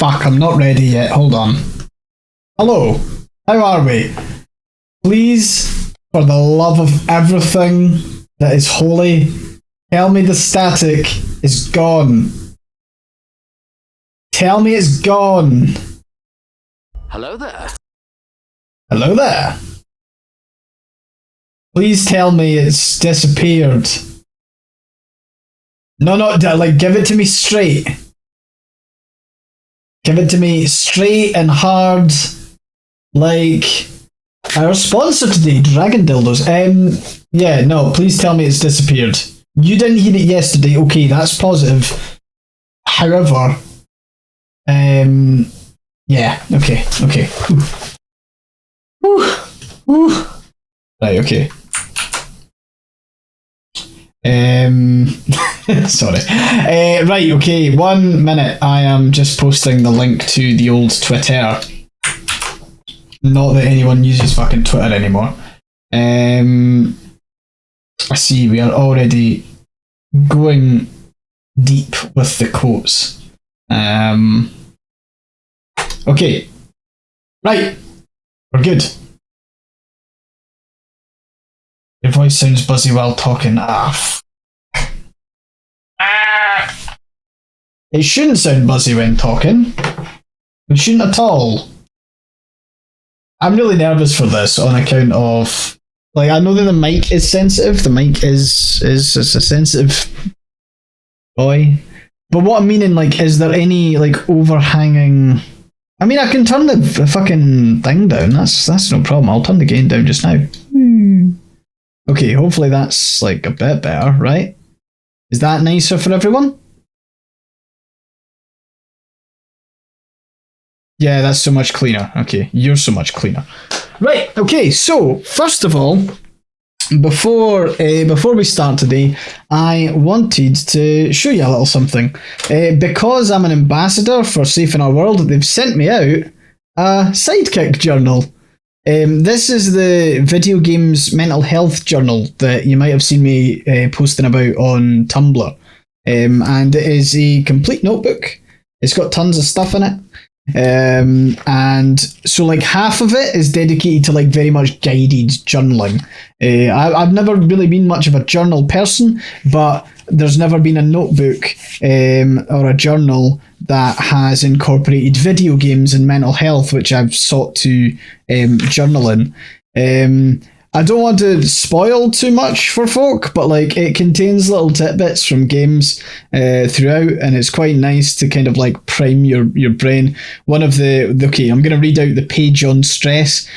fuck, I'm not ready yet. Hold on. Hello. How are we? Please, for the love of everything that is holy, tell me the static is gone. Tell me it's gone. Hello there. Hello there. Please tell me it's disappeared. No, like, give it to me straight. Give it to me straight and hard, like our sponsor today, Dragon Dildos. Yeah, no, please tell me it's disappeared. You didn't hear it yesterday, okay, that's positive. However, yeah, okay. Whew. Right, okay. Sorry. Right, okay, 1 minute. I am just posting the link to the old Twitter. Not that anyone uses fucking Twitter anymore. I see we are already going deep with the quotes. Okay. Right. We're good. Your voice sounds buzzy while talking. It shouldn't sound buzzy when talking. It shouldn't at all. I'm really nervous for this on account of, like, I know that the mic is sensitive. The mic is a sensitive boy. But what I'm meaning, like, is there any, like, overhanging... I mean, I can turn the fucking thing down. That's no problem. I'll turn the gain down just now. Okay, hopefully that's, like, a bit better, right? Is that nicer for everyone? Yeah, that's so much cleaner. Okay, you're so much cleaner. Right, okay, so, first of all, before we start today, I wanted to show you a little something. Because I'm an ambassador for Safe in Our World, they've sent me out a Sidekick journal. This is the video games mental health journal that you might have seen me posting about on Tumblr. And it is a complete notebook. It's got tons of stuff in it. And so, like, half of it is dedicated to, like, very much guided journaling. I've never really been much of a journal person, but there's never been a notebook or a journal that has incorporated video games and mental health, which I've sought to journal in. I don't want to spoil too much for folk, but, like, it contains little tidbits from games throughout, and it's quite nice to kind of, like, prime your brain. Okay, I'm going to read out the page on stress.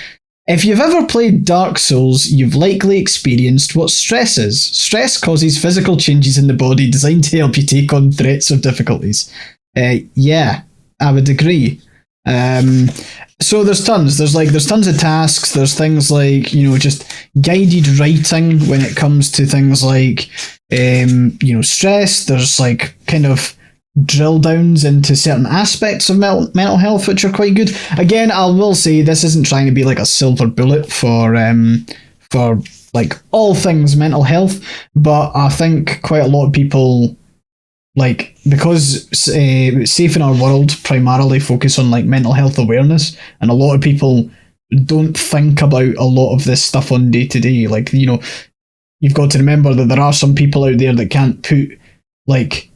If you've ever played Dark Souls, you've likely experienced what stress is. Stress causes physical changes in the body designed to help you take on threats or difficulties. Yeah, I would agree. So there's tons. There's tons of tasks. There's things like, just guided writing when it comes to things like, stress. There's, like, kind of drill downs into certain aspects of mental health, which are quite good. Again, I will say this isn't trying to be like a silver bullet for like all things mental health, but I think quite a lot of people, like, because Safe in Our World primarily focus on, like, mental health awareness, and a lot of people don't think about a lot of this stuff on day to day. Like, you've got to remember that there are some people out there that can't put, like,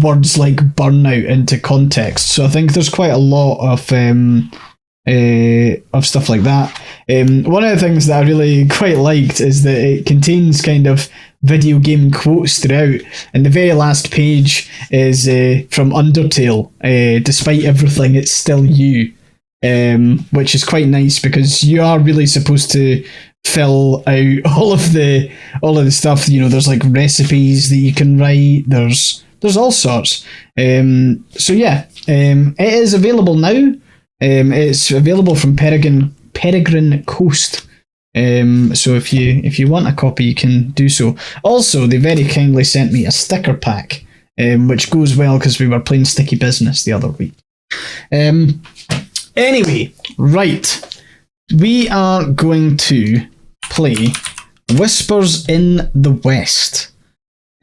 words like burnout into context. So I think there's quite a lot of stuff like that. One of the things that I really quite liked is that it contains kind of video game quotes throughout, and the very last page is from Undertale. Despite everything, it's still you, which is quite nice because you are really supposed to fill out all of the stuff. There's, like, recipes that you can write. There's all sorts. So yeah, it is available now. It's available from Peregrine Coast. So if you want a copy, you can do so. Also, they very kindly sent me a sticker pack, which goes well because we were playing Sticky Business the other week. Anyway, right. We are going to play Whispers in the West.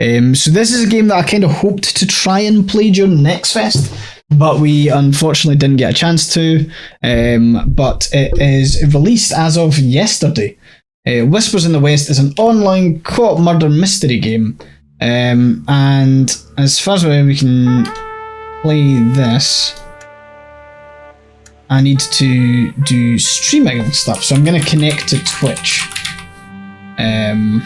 So this is a game that I kind of hoped to try and play during Next Fest, but we unfortunately didn't get a chance to. But it is released as of yesterday. Whispers in the West is an online co-op murder mystery game, and as far as we can play this, I need to do streaming and stuff, so I'm going to connect to Twitch. I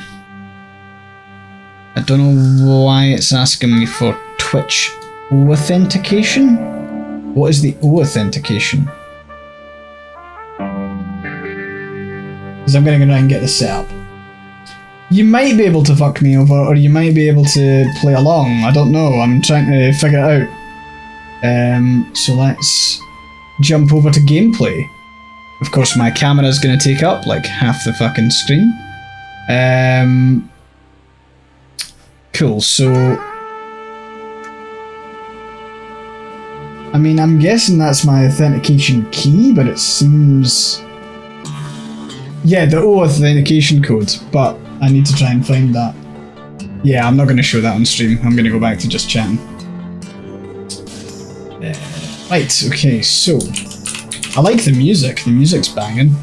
don't know why it's asking me for Twitch authentication. What is the authentication? Because I'm going to go and get this set up. You might be able to fuck me over, or you might be able to play along. I don't know. I'm trying to figure it out. So let's jump over to gameplay. Of course, my camera is going to take up like half the fucking screen. Cool, so I mean, I'm guessing that's my authentication key, but it seems, yeah, the authentication code, but I need to try and find that. Yeah, I'm not going to show that on stream. I'm going to go back to just chatting. Right, okay, so I like the music. The music's banging.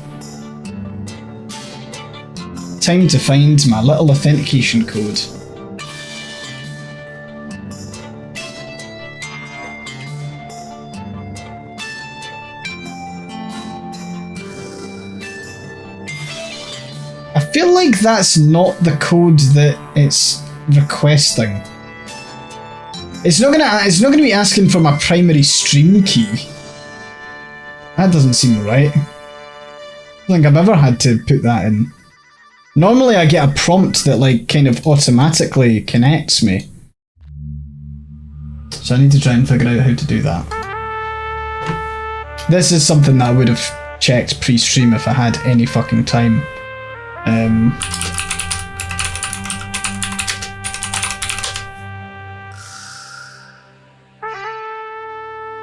Time to find my little authentication code. I feel like that's not the code that it's requesting. It's not gonna be asking for my primary stream key. That doesn't seem right. I don't think I've ever had to put that in. Normally I get a prompt that like kind of automatically connects me. So I need to try and figure out how to do that. This is something that I would have checked pre-stream if I had any fucking time.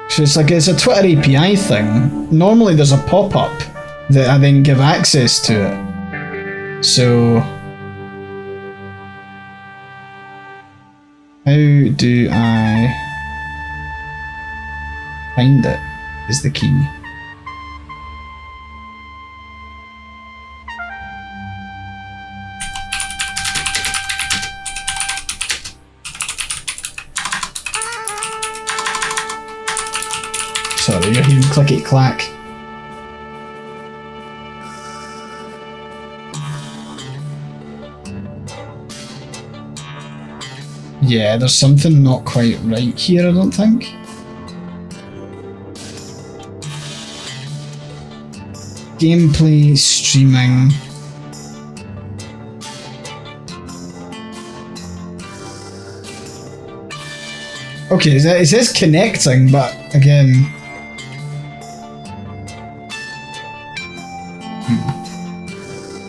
So it's a Twitter API thing. Normally there's a pop-up that I then give access to it. So how do I find it is the key. Sorry, you're hearing clicky clack. Yeah, there's something not quite right here, I don't think. Gameplay, streaming. Okay, it says connecting, but again...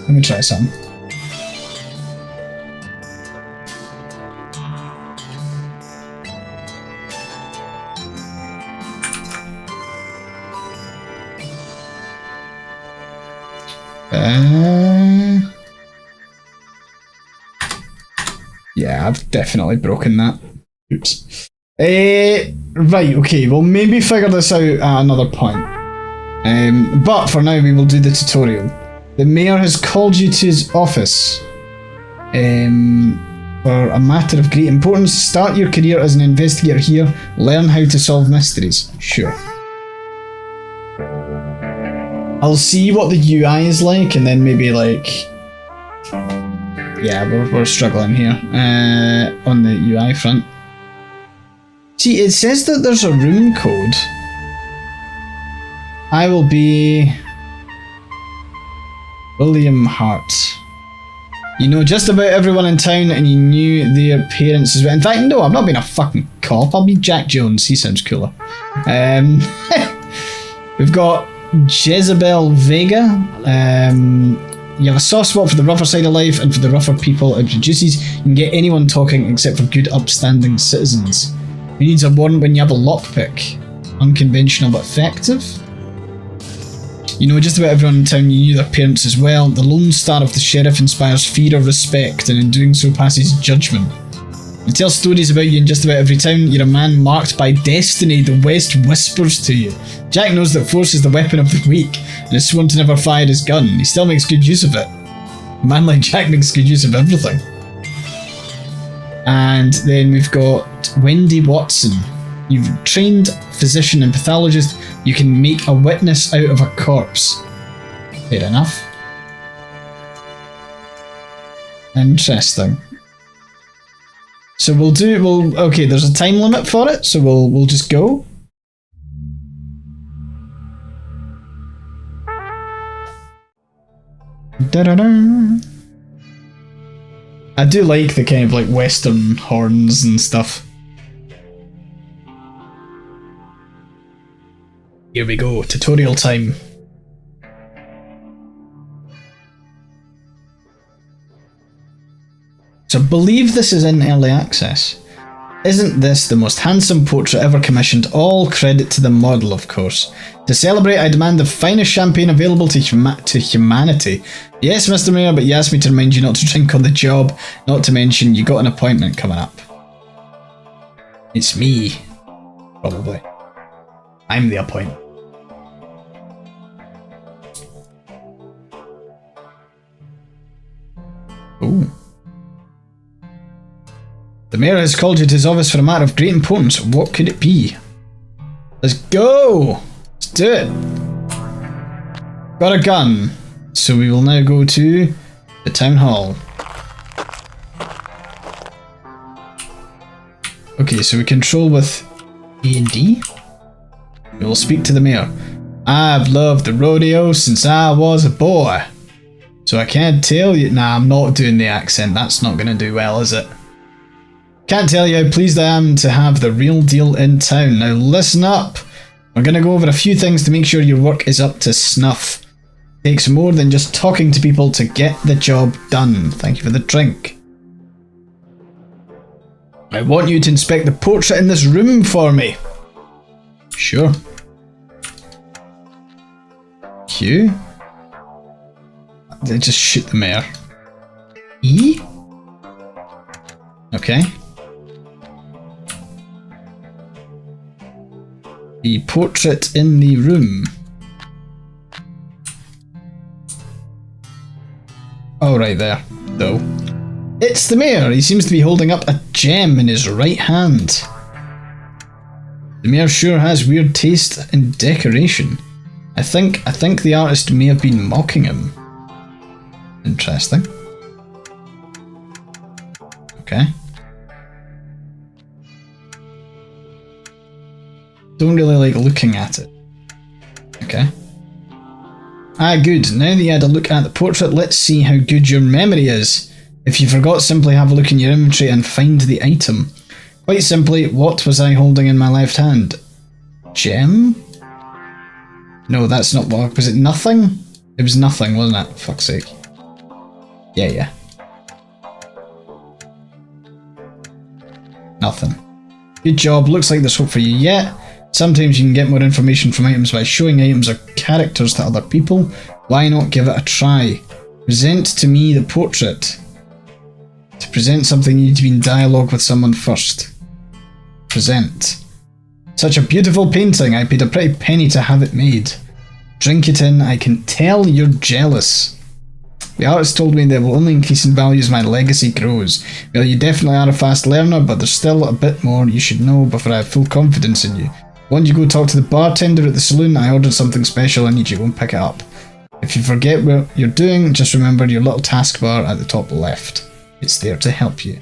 Let me try some. Yeah, I've definitely broken that. Oops. Right, okay, we'll maybe figure this out at another point. But for now we will do the tutorial. The mayor has called you to his office for a matter of great importance. Start your career as an investigator here. Learn how to solve mysteries. Sure. I'll see what the UI is like and then maybe like... Yeah, we're struggling here on the UI front. See, it says that there's a room code. I will be... William Hart. You know just about everyone in town and you knew their parents as well. In fact, no, I'm not being a fucking cop. I'll be Jack Jones. He sounds cooler. We've got Jezebel Vega. You have a soft spot for the rougher side of life and for the rougher people it produces. You can get anyone talking except for good upstanding citizens. Who needs a warrant when you have a lockpick? Unconventional but effective. You know just about everyone in town, you knew their parents as well. The lone star of the sheriff inspires fear or respect, and in doing so passes judgment. They tell stories about you in just about every town. You're a man marked by destiny. The West whispers to you. Jack knows that force is the weapon of the weak and is sworn to never fire his gun. He still makes good use of it. A man like Jack makes good use of everything. And then we've got Wendy Watson. You've trained physician and pathologist. You can make a witness out of a corpse. Fair enough. Interesting. So okay, there's a time limit for it, so we'll just go. Da-da-da. I do like the kind of like western horns and stuff. Here we go, tutorial time. So I believe this is in early access. Isn't this the most handsome portrait ever commissioned? All credit to the model, of course. To celebrate, I demand the finest champagne available to humanity. Yes, Mr. Mayor, but you asked me to remind you not to drink on the job, not to mention you got an appointment coming up. It's me. Probably. I'm the appointment. Ooh. The mayor has called you to his office for a matter of great importance. What could it be? Let's go! Let's do it! Got a gun. So we will now go to the town hall. Okay, so we control with A and D. We will speak to the mayor. I've loved the rodeo since I was a boy. So I can't tell you... Nah, I'm not doing the accent. That's not going to do well, is it? Can't tell you how pleased I am to have the real deal in town. Now listen up. We're going to go over a few things to make sure your work is up to snuff. It takes more than just talking to people to get the job done. Thank you for the drink. I want you to inspect the portrait in this room for me. Sure. Q. They just shoot the mayor. E? Okay. The portrait in the room. Oh, right there, though. It's the mayor. He seems to be holding up a gem in his right hand. The mayor sure has weird taste in decoration. I think the artist may have been mocking him. Interesting. Okay. Don't really like looking at it. Okay. Ah, good. Now that you had a look at the portrait, let's see how good your memory is. If you forgot, simply have a look in your inventory and find the item. Quite simply, what was I holding in my left hand? Gem? No, that's not what... Was it nothing? It was nothing, wasn't it? Fuck's sake. Yeah. Nothing. Good job. Looks like there's hope for you yet. Sometimes you can get more information from items by showing items or characters to other people. Why not give it a try? Present to me the portrait. To present something, you need to be in dialogue with someone first. Present. Such a beautiful painting. I paid a pretty penny to have it made. Drink it in. I can tell you're jealous. The artist told me that will only increase in value as my legacy grows. Well, you definitely are a fast learner, but there's still a bit more you should know before I have full confidence in you. Once you go talk to the bartender at the saloon, I ordered something special. I need you to go and pick it up. If you forget what you're doing, just remember your little taskbar at the top left. It's there to help you.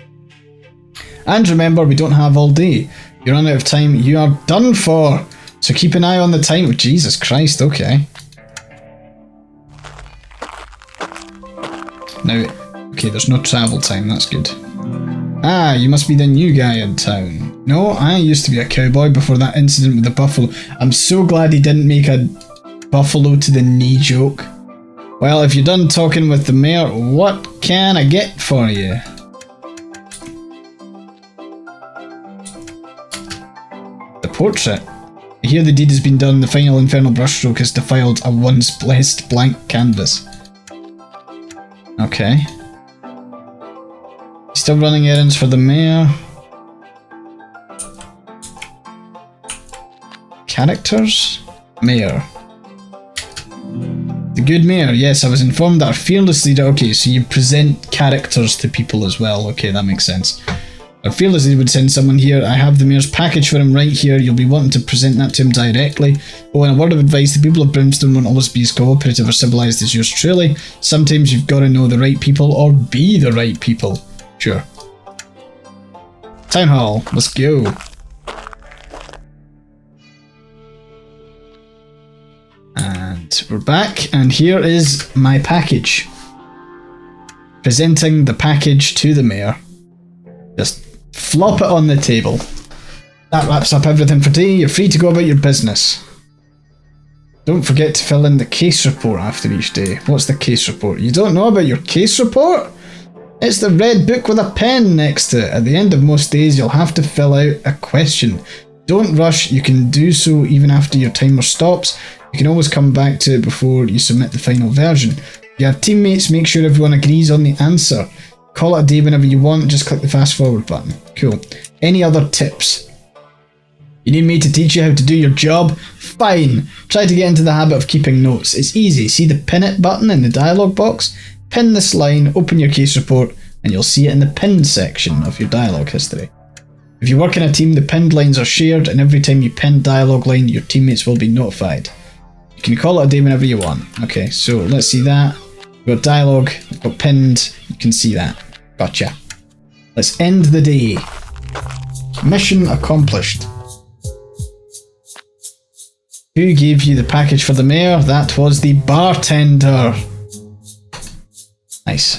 And remember, we don't have all day. You run out of time, you are done for. So keep an eye on the time. Jesus Christ, okay. Now, okay, there's no travel time, that's good. Ah, you must be the new guy in town. No, I used to be a cowboy before that incident with the buffalo. I'm so glad he didn't make a buffalo to the knee joke. Well, if you're done talking with the mayor, what can I get for you? The portrait. I hear the deed has been done. The final infernal brushstroke has defiled a once blessed blank canvas. Okay. Still running errands for the mayor. Characters? Mayor. The good mayor. Yes, I was informed that our fearless leader... Okay, so you present characters to people as well. Okay, that makes sense. Our fearless leader would send someone here. I have the mayor's package for him right here. You'll be wanting to present that to him directly. Oh, and a word of advice. The people of Brimstone won't always be as cooperative or civilised as yours truly. Sometimes you've got to know the right people or be the right people. Sure. Town hall. Let's go. And we're back. And here is my package. Presenting the package to the mayor. Just flop it on the table. That wraps up everything for today. You're free to go about your business. Don't forget to fill in the case report after each day. What's the case report? You don't know about your case report? It's the red book with a pen next to it. At the end of most days, you'll have to fill out a question. Don't rush. You can do so even after your timer stops. You can always come back to it before you submit the final version. If you have teammates, make sure everyone agrees on the answer. Call it a day whenever you want, just click the fast forward button. Cool. Any other tips? You need me to teach you how to do your job? Fine. Try to get into the habit of keeping notes. It's easy. See the pin it button in the dialog box? Pin this line, open your case report, and you'll see it in the pinned section of your dialog history. If you work in a team, the pinned lines are shared, and every time you pin dialog line, your teammates will be notified. You can call it a day whenever you want. Okay, so let's see that. We've got dialogue, we've got pinned, you can see that. Gotcha. Let's end the day. Mission accomplished. Who gave you the package for the mayor? That was the bartender. Nice.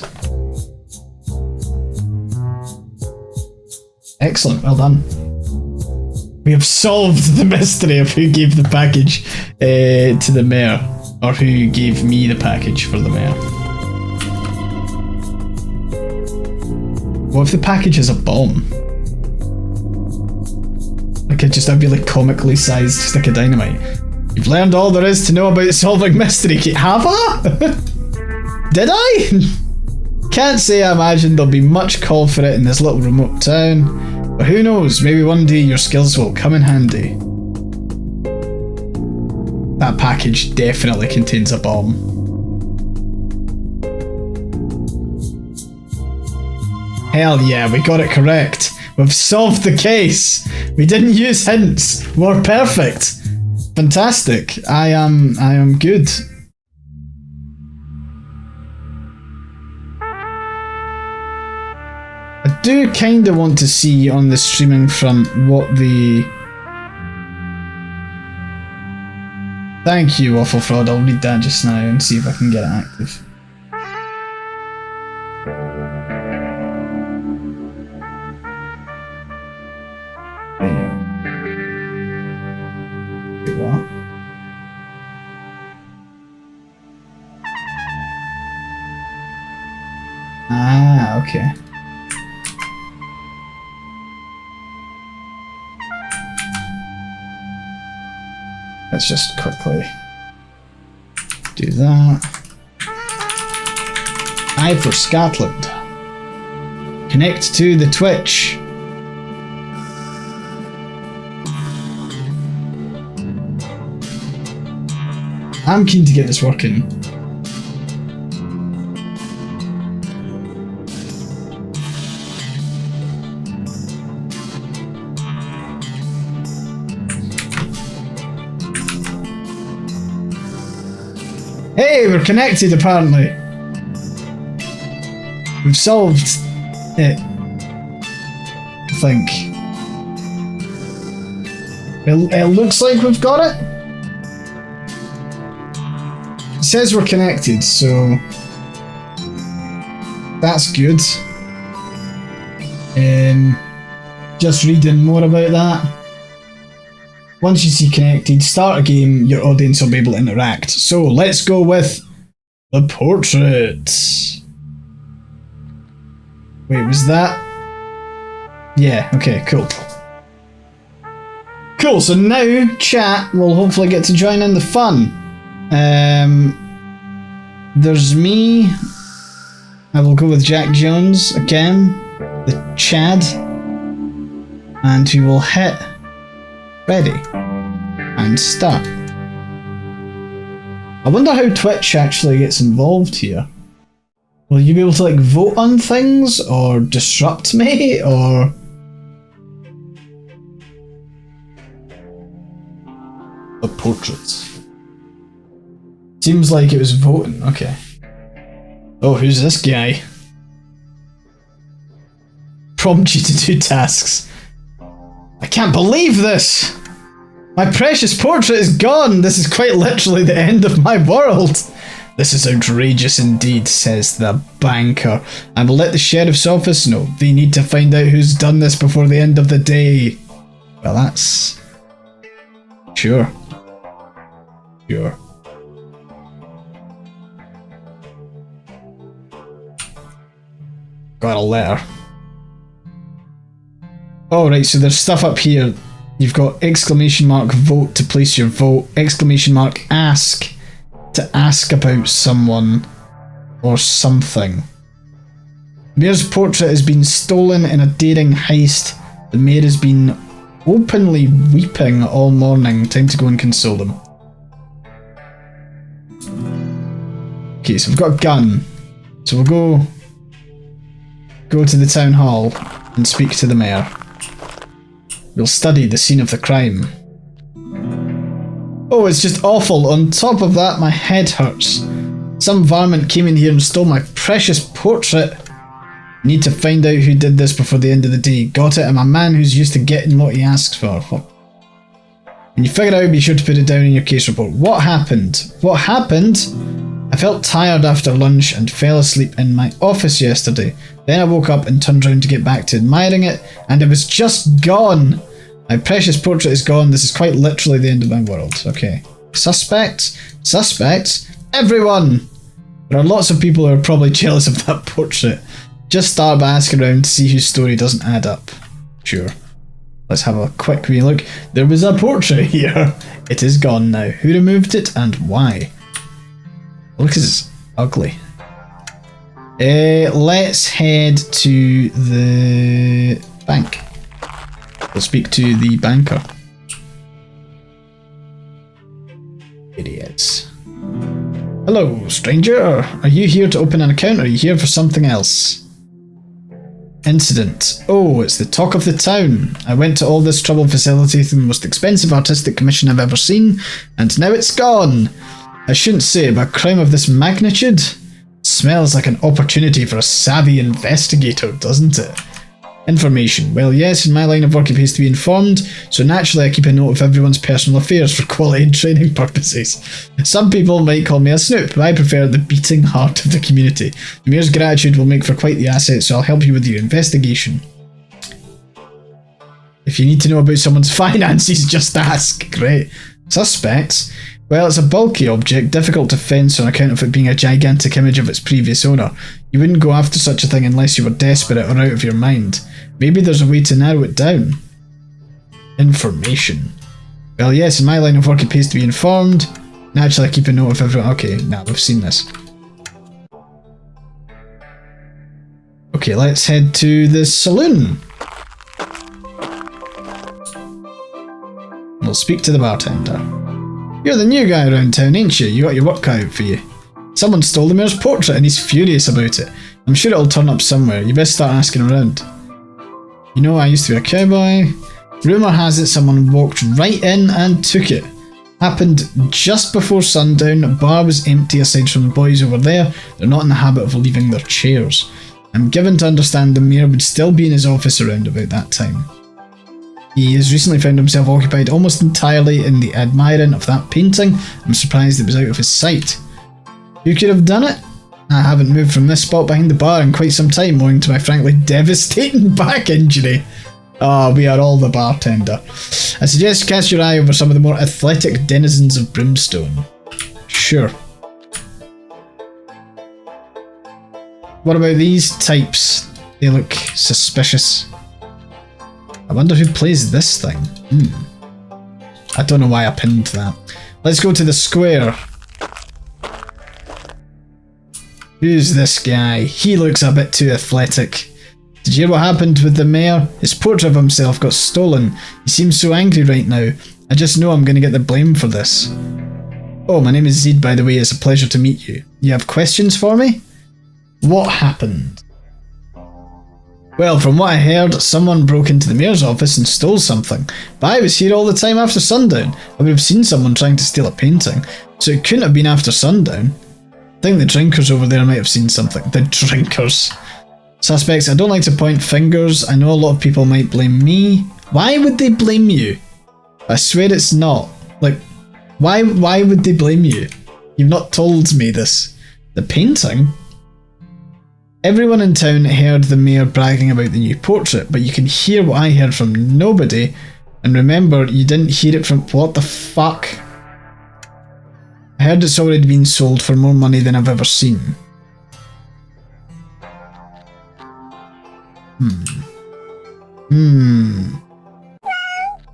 Excellent, well done. We have solved the mystery of who gave the package to the mayor. Or who gave me the package for the mayor. What if the package is a bomb? Like just a really comically sized stick of dynamite. You've learned all there is to know about solving mystery. Have I? Did I? Can't say I imagine there'll be much call for it in this little remote town. But who knows, maybe one day your skills will come in handy. That package definitely contains a bomb. Hell yeah, we got it correct. We've solved the case. We didn't use hints. We're perfect. Fantastic. I am good. I do kinda want to see on the streaming front what the... Thank you, Waffle Fraud. I'll read that just now and see if I can get it active. Wait, what? Ah, okay. Let's just quickly do that. AyeforScotland. Connect to the Twitch. I'm keen to get this working. Hey, we're connected apparently. We've solved it. I think. It looks like we've got it. It says we're connected, so that's good. Just reading more about that. Once you see connected, start a game, your audience will be able to interact. So let's go with the portrait. Wait, was that? Yeah, okay, cool. Cool, so now chat will hopefully get to join in the fun. There's me. I will go with Jack Jones again. The Chad. And we will hit ready. and start. I wonder how Twitch actually gets involved here. Will you be able to like vote on things or disrupt me or... The portraits. Seems like it was voting, okay. Oh, who's this guy? Prompt you to do tasks. I can't believe this! My precious portrait is gone! This is quite literally the end of my world! This is outrageous indeed, says the banker. I will let the sheriff's office know. They need to find out who's done this before the end of the day. Well, that's... Sure. Sure. Got a letter. Oh, right, so there's stuff up here. You've got exclamation mark vote to place your vote, exclamation mark ask to ask about someone or something. The mayor's portrait has been stolen in a daring heist. The mayor has been openly weeping all morning. Time to go and console him. Okay, so we've got a gun. So we'll go to the town hall and speak to the mayor. We'll study the scene of the crime. Oh, it's just awful. On top of that, my head hurts. Some varmint came in here and stole my precious portrait. Need to find out who did this before the end of the day. Got it? I'm a man who's used to getting what he asks for. When you figure it out, be sure to put it down in your case report. What happened? What happened? I felt tired after lunch and fell asleep in my office yesterday. Then I woke up and turned round to get back to admiring it, and it was just gone. My precious portrait is gone. This is quite literally the end of my world. Okay. Suspects? Suspects? Everyone! There are lots of people who are probably jealous of that portrait. Just start by asking around to see whose story doesn't add up. Sure. Let's have a quick wee look. There was a portrait here. It is gone now. Who removed it and why? Look, it's ugly. Let's head to the bank. We'll speak to the banker. Here he is. Hello, stranger. Are you here to open an account or are you here for something else? Incident. Oh, it's the talk of the town. I went to all this trouble facilitating the most expensive artistic commission I've ever seen, and now it's gone. I shouldn't say it, but a crime of this magnitude smells like an opportunity for a savvy investigator, doesn't it? Information. Well, yes, in my line of work it pays to be informed, so naturally I keep a note of everyone's personal affairs for quality and training purposes. Some people might call me a snoop, but I prefer the beating heart of the community. The mayor's gratitude will make for quite the asset, so I'll help you with your investigation. If you need to know about someone's finances, just ask. Great. Suspects? Well, it's a bulky object, difficult to fence on account of it being a gigantic image of its previous owner. You wouldn't go after such a thing unless you were desperate or out of your mind. Maybe there's a way to narrow it down. Information. Well, yes, in my line of work it pays to be informed. Naturally, I keep a note of everyone. Okay, now we've seen this. Okay, let's head to the saloon. We'll speak to the bartender. You're the new guy around town, ain't you? You got your work cut out for you. Someone stole the mayor's portrait and he's furious about it. I'm sure it'll turn up somewhere. You best start asking around. You know, I used to be a cowboy. Rumour has it someone walked right in and took it. Happened just before sundown. The bar was empty aside from the boys over there. They're not in the habit of leaving their chairs. I'm given to understand the mayor would still be in his office around about that time. He has recently found himself occupied almost entirely in the admiring of that painting. I'm surprised it was out of his sight. Who could have done it? I haven't moved from this spot behind the bar in quite some time, owing to my frankly devastating back injury. Ah, we are all the bartender. I suggest you cast your eye over some of the more athletic denizens of Brimstone. Sure. What about these types? They look suspicious. I wonder who plays this thing. I don't know why I pinned that. Let's go to the square. Who's this guy? He looks a bit too athletic. Did you hear what happened with the mayor? His portrait of himself got stolen. He seems so angry right now. I just know I'm going to get the blame for this. Oh, my name is Zed, by the way. It's a pleasure to meet you. You have questions for me? What happened? Well, from what I heard, someone broke into the mayor's office and stole something. But I was here all the time after sundown. I would have seen someone trying to steal a painting, so it couldn't have been after sundown. I think the drinkers over there might have seen something. The drinkers. Suspects, I don't like to point fingers. I know a lot of people might blame me. Why would they blame you? I swear it's not. Like, why would they blame you? You've not told me this. The painting? Everyone in town heard the mayor bragging about the new portrait, but you can hear what I heard from nobody. And remember, you didn't hear it from... What the fuck? I heard it's already been sold for more money than I've ever seen.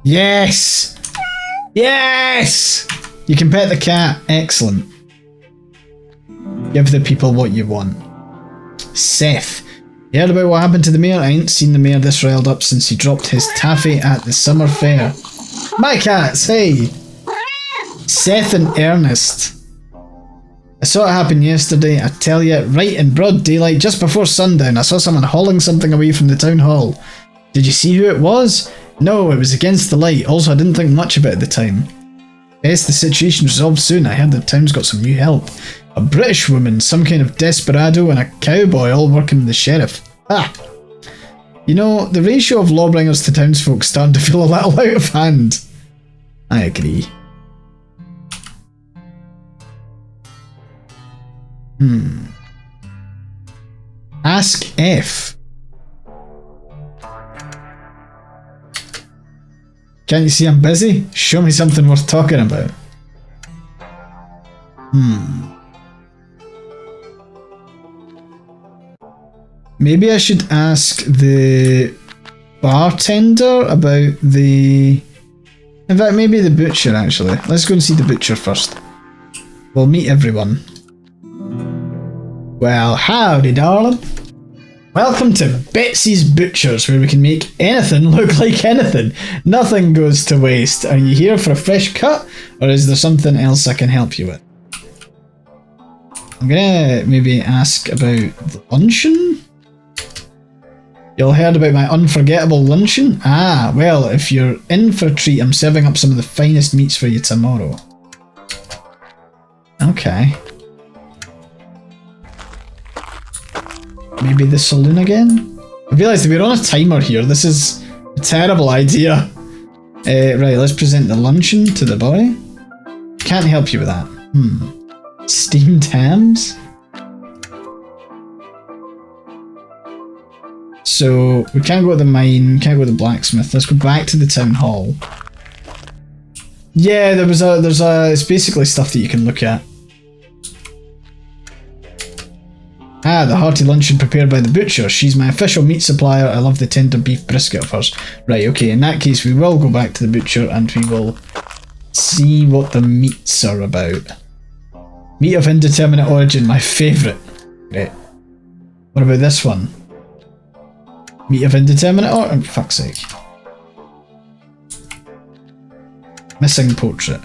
Yes! Yes! You can pet the cat. Excellent. Give the people what you want. Seth. You heard about what happened to the mayor? I ain't seen the mayor this riled up since he dropped his taffy at the summer fair. My cats, hey! Seth and Ernest. I saw it happen yesterday, I tell you, right in broad daylight, just before sundown. I saw someone hauling something away from the town hall. Did you see who it was? No, it was against the light. Also, I didn't think much about it at the time. Best the situation resolved soon. I heard the town's got some new help. A British woman, some kind of desperado, and a cowboy all working with the sheriff. Ah! You know, the ratio of lawbringers to townsfolk starting to feel a little out of hand. I agree. Ask F. Can't you see I'm busy? Show me something worth talking about. Maybe I should ask the bartender about the... In fact, maybe the butcher, actually. Let's go and see the butcher first. We'll meet everyone. Well, howdy, darling. Welcome to Betsy's Butchers, where we can make anything look like anything. Nothing goes to waste. Are you here for a fresh cut, or is there something else I can help you with? I'm gonna maybe ask about the luncheon? You all heard about my unforgettable luncheon? Ah, well, if you're in for a treat, I'm serving up some of the finest meats for you tomorrow. Okay. Maybe the saloon again? I realised we're on a timer here. This is a terrible idea. Right, let's present the luncheon to the boy. Can't help you with that. Steamed hams? So, we can't go to the mine, can't go to the blacksmith. Let's go back to the town hall. Yeah, it's basically stuff that you can look at. Ah, the hearty luncheon prepared by the butcher. She's my official meat supplier. I love the tender beef brisket of hers. Right, okay, in that case we will go back to the butcher and we will see what the meats are about. Meat of indeterminate origin, my favourite. Right. What about this one? Meat of indeterminate origin? For fuck's sake. Missing portrait.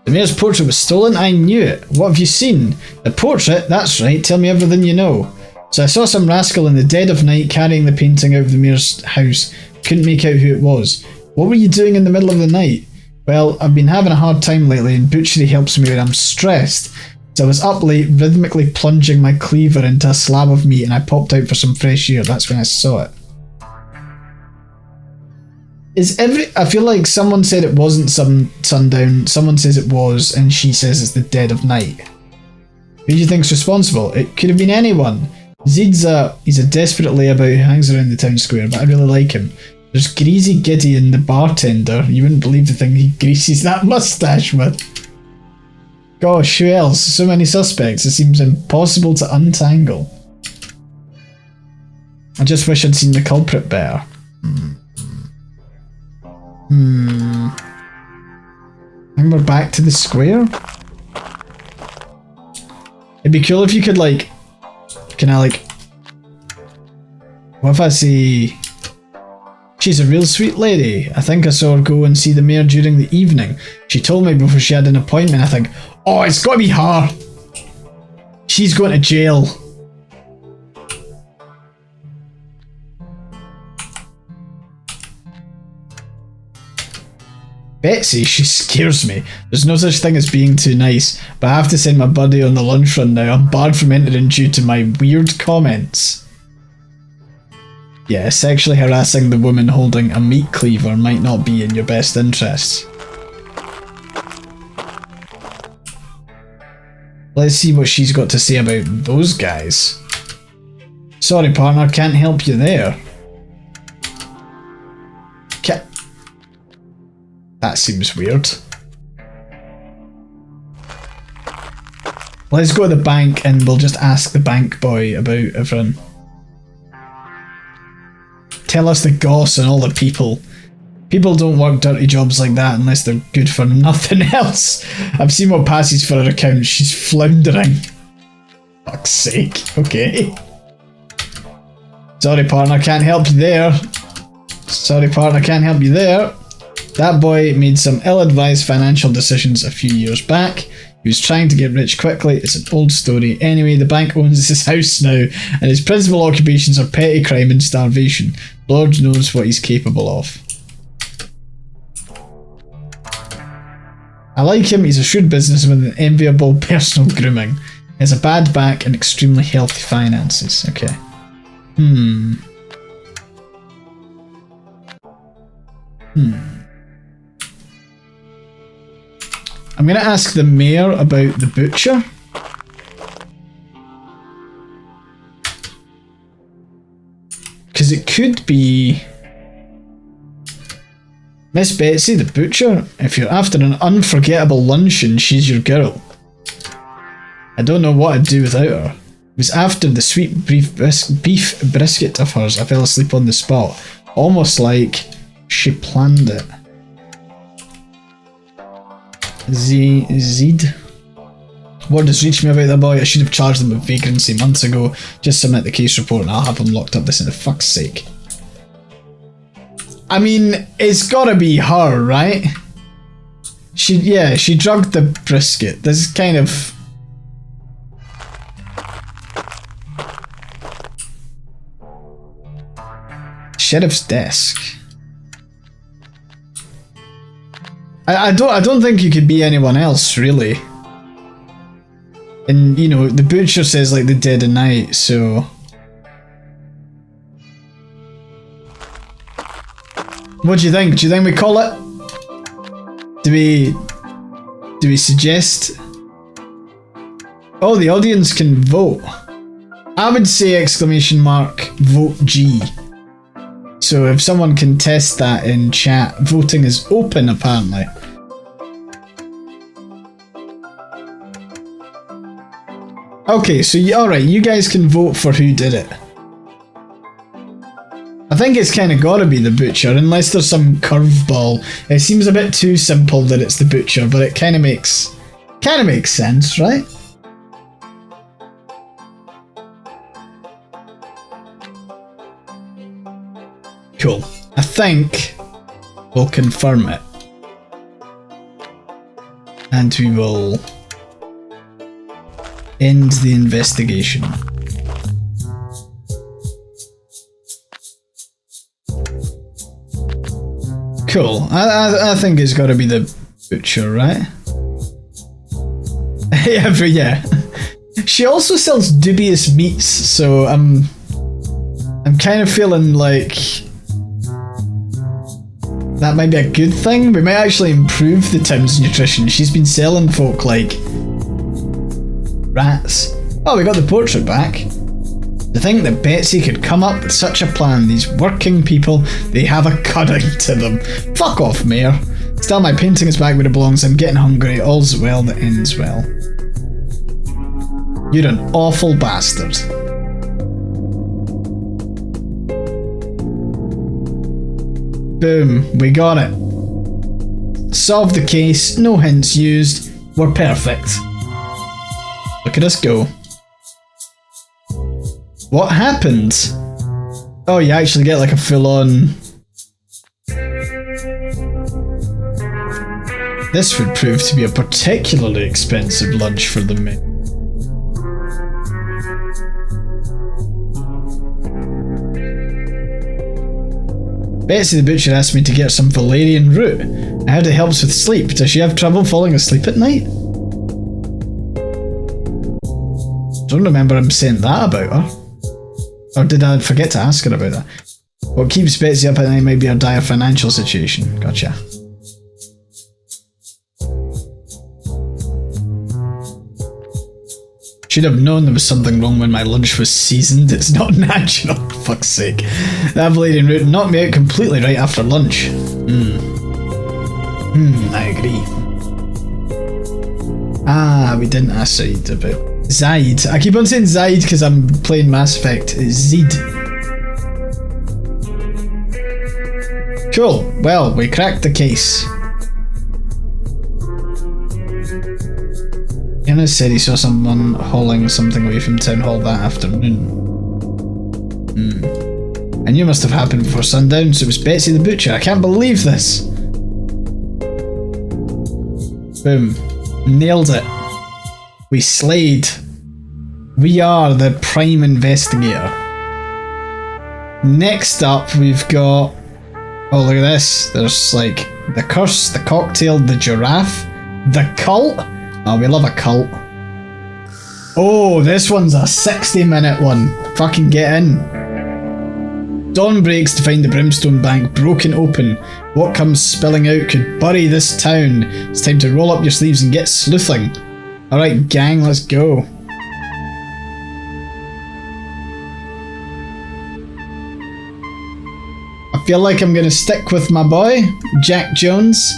The mayor's portrait was stolen? I knew it. What have you seen? The portrait? That's right. Tell me everything you know. So I saw some rascal in the dead of night carrying the painting out of the mayor's house. Couldn't make out who it was. What were you doing in the middle of the night? Well, I've been having a hard time lately and butchery helps me when I'm stressed. So I was up late, rhythmically plunging my cleaver into a slab of meat and I popped out for some fresh air. That's when I saw it. I feel like someone said it wasn't sundown, someone says it was, and she says it's the dead of night. Who do you think's responsible? It could have been anyone. He's a desperate layabout who hangs around the town square, but I really like him. There's Greasy Gideon, the bartender. You wouldn't believe the thing he greases that moustache with. Gosh, who else? So many suspects, it seems impossible to untangle. I just wish I'd seen the culprit better. I think we're back to the square. It'd be cool if you could like, what if I say She's a real sweet lady. I think I saw her go and see the mayor during the evening. She told me before she had an appointment. I think, oh, it's got to be her. She's going to jail. Betsy, she scares me. There's no such thing as being too nice, but I have to send my buddy on the lunch run now. I'm barred from entering due to my weird comments. Yeah, sexually harassing the woman holding a meat cleaver might not be in your best interests. Let's see what she's got to say about those guys. Sorry, partner, can't help you there. That seems weird. Let's go to the bank and we'll just ask the bank boy about everything. Tell us the goss and all the people. People don't work dirty jobs like that unless they're good for nothing else. I've seen what passes for her account. She's floundering. Fuck's sake. Okay. Sorry, partner, can't help you there. Sorry, partner, can't help you there. That boy made some ill-advised financial decisions a few years back. He was trying to get rich quickly. It's an old story. Anyway, the bank owns his house now, and his principal occupations are petty crime and starvation. Lord knows what he's capable of. I like him. He's a shrewd businessman with enviable personal grooming. He has a bad back and extremely healthy finances. Okay. I'm going to ask the mayor about the butcher. Because it could be Miss Betsy, the butcher. If you're after an unforgettable luncheon, she's your girl. I don't know what I'd do without her. It was after the sweet beef brisket of hers I fell asleep on the spot. Almost like she planned it. Zed. Word has reached me about that boy. I should have charged them with vagrancy months ago. Just submit the case report and I'll have him locked up this in the fuck's sake. I mean, it's gotta be her, right? She drugged the brisket. This is kind of... Sheriff's desk. I don't think you could be anyone else, really. And, you know, the butcher says, like, the dead of night, so... What do you think? Do you think we call it? Do we suggest? Oh, the audience can vote. I would say exclamation mark vote G. So if someone can test that in chat, voting is open apparently. Okay, so alright, you guys can vote for who did it. I think it's kind of gotta be the butcher, unless there's some curveball. It seems a bit too simple that it's the butcher, but it kind of makes sense, right? Cool. I think we'll confirm it. And we will end the investigation. Cool. I think it's got to be the butcher, right? Yeah, but yeah. She also sells dubious meats, so I'm kind of feeling like that might be a good thing. We might actually improve the town's nutrition. She's been selling folk like rats. Oh, we got the portrait back. To think that Betsy could come up with such a plan. These working people, they have a cunning to them. Fuck off, Mayor. Still, my painting is back where it belongs. I'm getting hungry. All's well that ends well. You're an awful bastard. Boom, we got it. Solved the case, no hints used. We're perfect. Look at us go. What happened? Oh, you actually get like a full-on This would prove to be a particularly expensive lunch for the men. Betsy the butcher asked me to get some valerian root. I heard it helps with sleep. Does she have trouble falling asleep at night? Don't remember him saying that about her. Or did I forget to ask her about that? What keeps Betsy up at night might be her dire financial situation. Gotcha. Should have known there was something wrong when my lunch was seasoned. It's not natural, for fuck's sake. That valerian root knocked me out completely right after lunch. I agree. Ah, we didn't ask Zaid about... Zaid. I keep on saying Zaid because I'm playing Mass Effect. It's Zid. Cool. Well, we cracked the case. Anna said he saw someone hauling something away from Town Hall that afternoon. I knew it must have happened before sundown, so it was Betsy the butcher. I can't believe this. Boom. Nailed it. We slayed. We are the prime investigator. Next up, we've got... Oh, look at this. There's like the curse, the cocktail, the giraffe, the cult. Oh, we love a cult. Oh, this one's a 60-minute one. Fucking get in. Dawn breaks to find the Brimstone Bank broken open. What comes spilling out could bury this town. It's time to roll up your sleeves and get sleuthing. Alright, gang, let's go. I feel like I'm gonna stick with my boy, Jack Jones.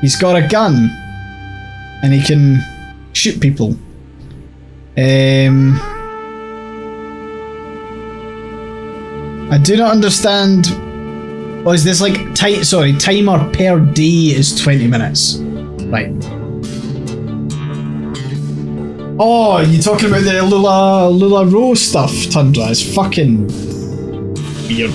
He's got a gun. And he can shoot people. I do not understand. Oh, is this like timer per day is 20 minutes. Right. Oh, you talking about the Lula Row stuff, Tundra? It's fucking weird.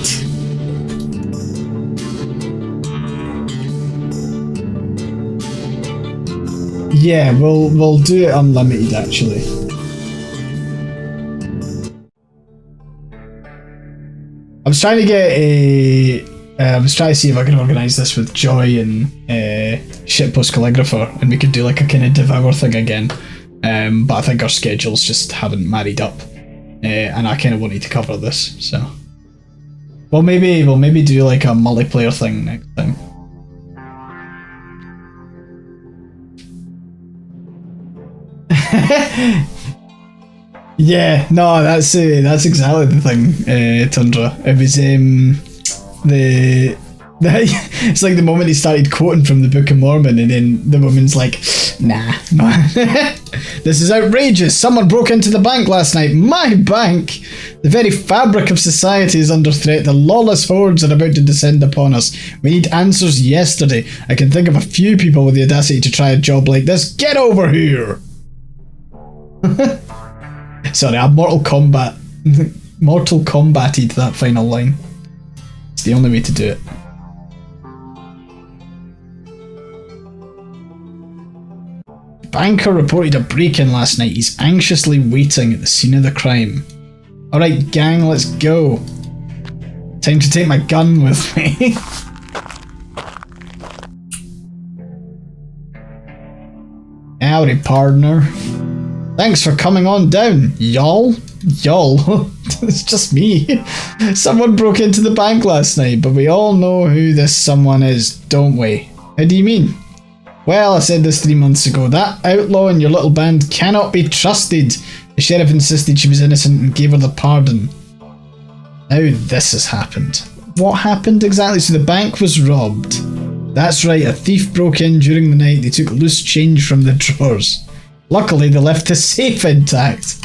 Yeah, we'll do it unlimited actually. I was trying to get I was trying to see if I could organise this with Joy and Shitpost Calligrapher, and we could do like a kind of Devour thing again. But I think our schedules just haven't married up, and I kind of wanted to cover this. So, we'll maybe do like a multiplayer thing next time. Yeah, no, that's exactly the thing, Tundra. It was it's like the moment he started quoting from the Book of Mormon, and then the woman's like, nah. This is outrageous. Someone broke into the bank last night. My bank! The very fabric of society is under threat. The lawless hordes are about to descend upon us. We need answers yesterday. I can think of a few people with the audacity to try a job like this. Get over here! Sorry, I Mortal Kombated that final line. It's the only way to do it. Banker reported a break-in last night. He's anxiously waiting at the scene of the crime. Alright, gang, let's go. Time to take my gun with me. Howdy, partner. Thanks for coming on down, y'all. Y'all? It's just me. Someone broke into the bank last night, but we all know who this someone is, don't we? How do you mean? Well, I said this 3 months ago. That outlaw in your little band cannot be trusted. The sheriff insisted she was innocent and gave her the pardon. Now this has happened. What happened exactly? So the bank was robbed. That's right, a thief broke in during the night. They took loose change from the drawers. Luckily, they left the safe intact.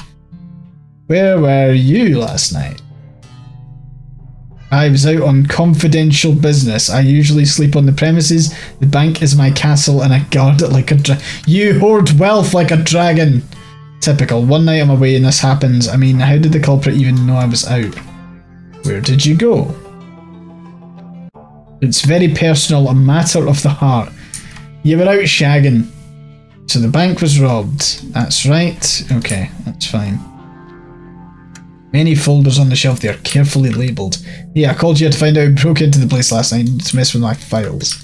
Where were you last night? I was out on confidential business. I usually sleep on the premises. The bank is my castle and I guard it like a You hoard wealth like a dragon! Typical. One night I'm away and this happens. I mean, how did the culprit even know I was out? Where did you go? It's very personal, a matter of the heart. You were out shagging. So the bank was robbed. That's right. Okay, that's fine. Many folders on the shelf, they are carefully labelled. Yeah, I called you to find out who broke into the place last night to mess with my files.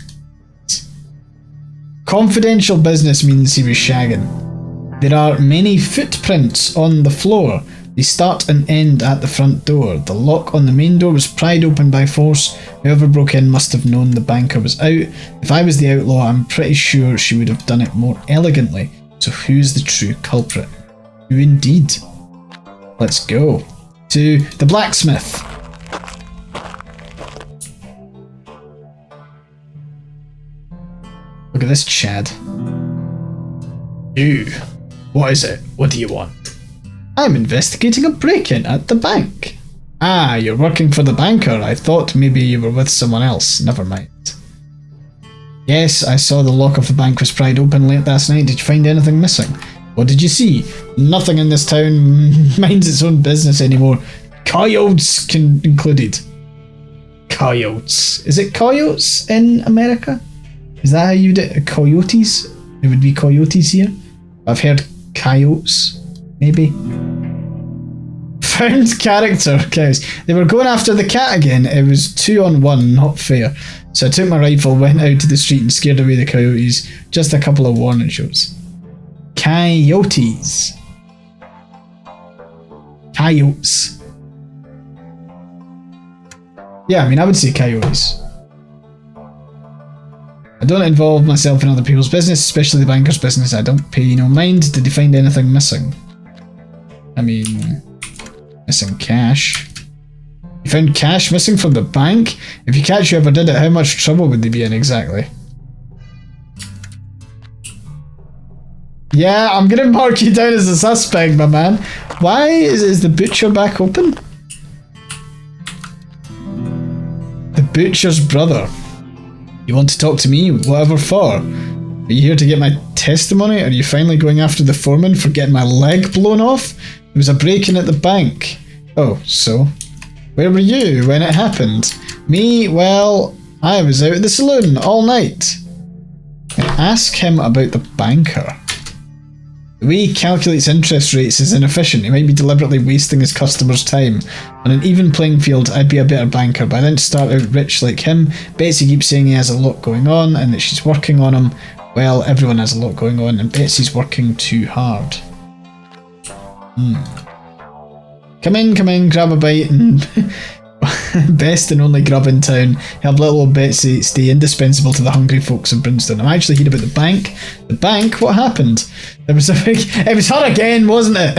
Confidential business means he was shagging. There are many footprints on the floor. They start and end at the front door. The lock on the main door was pried open by force. Whoever broke in must have known the banker was out. If I was the outlaw, I'm pretty sure she would have done it more elegantly. So who's the true culprit? Who indeed? Let's go to the blacksmith. Look at this Chad. You. What is it? What do you want? I'm investigating a break-in at the bank. Ah, you're working for the banker. I thought maybe you were with someone else. Never mind. Yes, I saw the lock of the bank was pried open late last night. Did you find anything missing? What did you see? Nothing in this town minds its own business anymore. Coyotes included. Coyotes. Is it coyotes in America? Is that how you do it? Coyotes? It would be coyotes here. I've heard coyotes. Maybe. Found character cows. They were going after the cat again. It was 2-on-1, not fair. So I took my rifle, went out to the street and scared away the coyotes. Just a couple of warning shots. Coyotes. Coyotes. Yeah, I mean, I would say coyotes. I don't involve myself in other people's business, especially the banker's business. I don't pay no mind. Did they find anything missing? I mean, missing cash. You found cash missing from the bank? If you catch whoever did it, how much trouble would they be in exactly? Yeah, I'm gonna mark you down as a suspect, my man. Why is the butcher back open? The butcher's brother. You want to talk to me? Whatever for? Are you here to get my testimony? Are you finally going after the foreman for getting my leg blown off? It was a break-in at the bank. Oh, so? Where were you when it happened? Me? Well, I was out at the saloon all night. Ask him about the banker. The way he calculates interest rates is inefficient. He might be deliberately wasting his customers' time. On an even playing field, I'd be a better banker, but I didn't start out rich like him. Betsy keeps saying he has a lot going on and that she's working on him. Well, everyone has a lot going on and Betsy's working too hard. Come in, grab a bite and... Best and only grub in town. Help little old Betsy stay indispensable to the hungry folks of Brimstone. I'm actually here about the bank. The bank? What happened? There was a big... It was her again, wasn't it?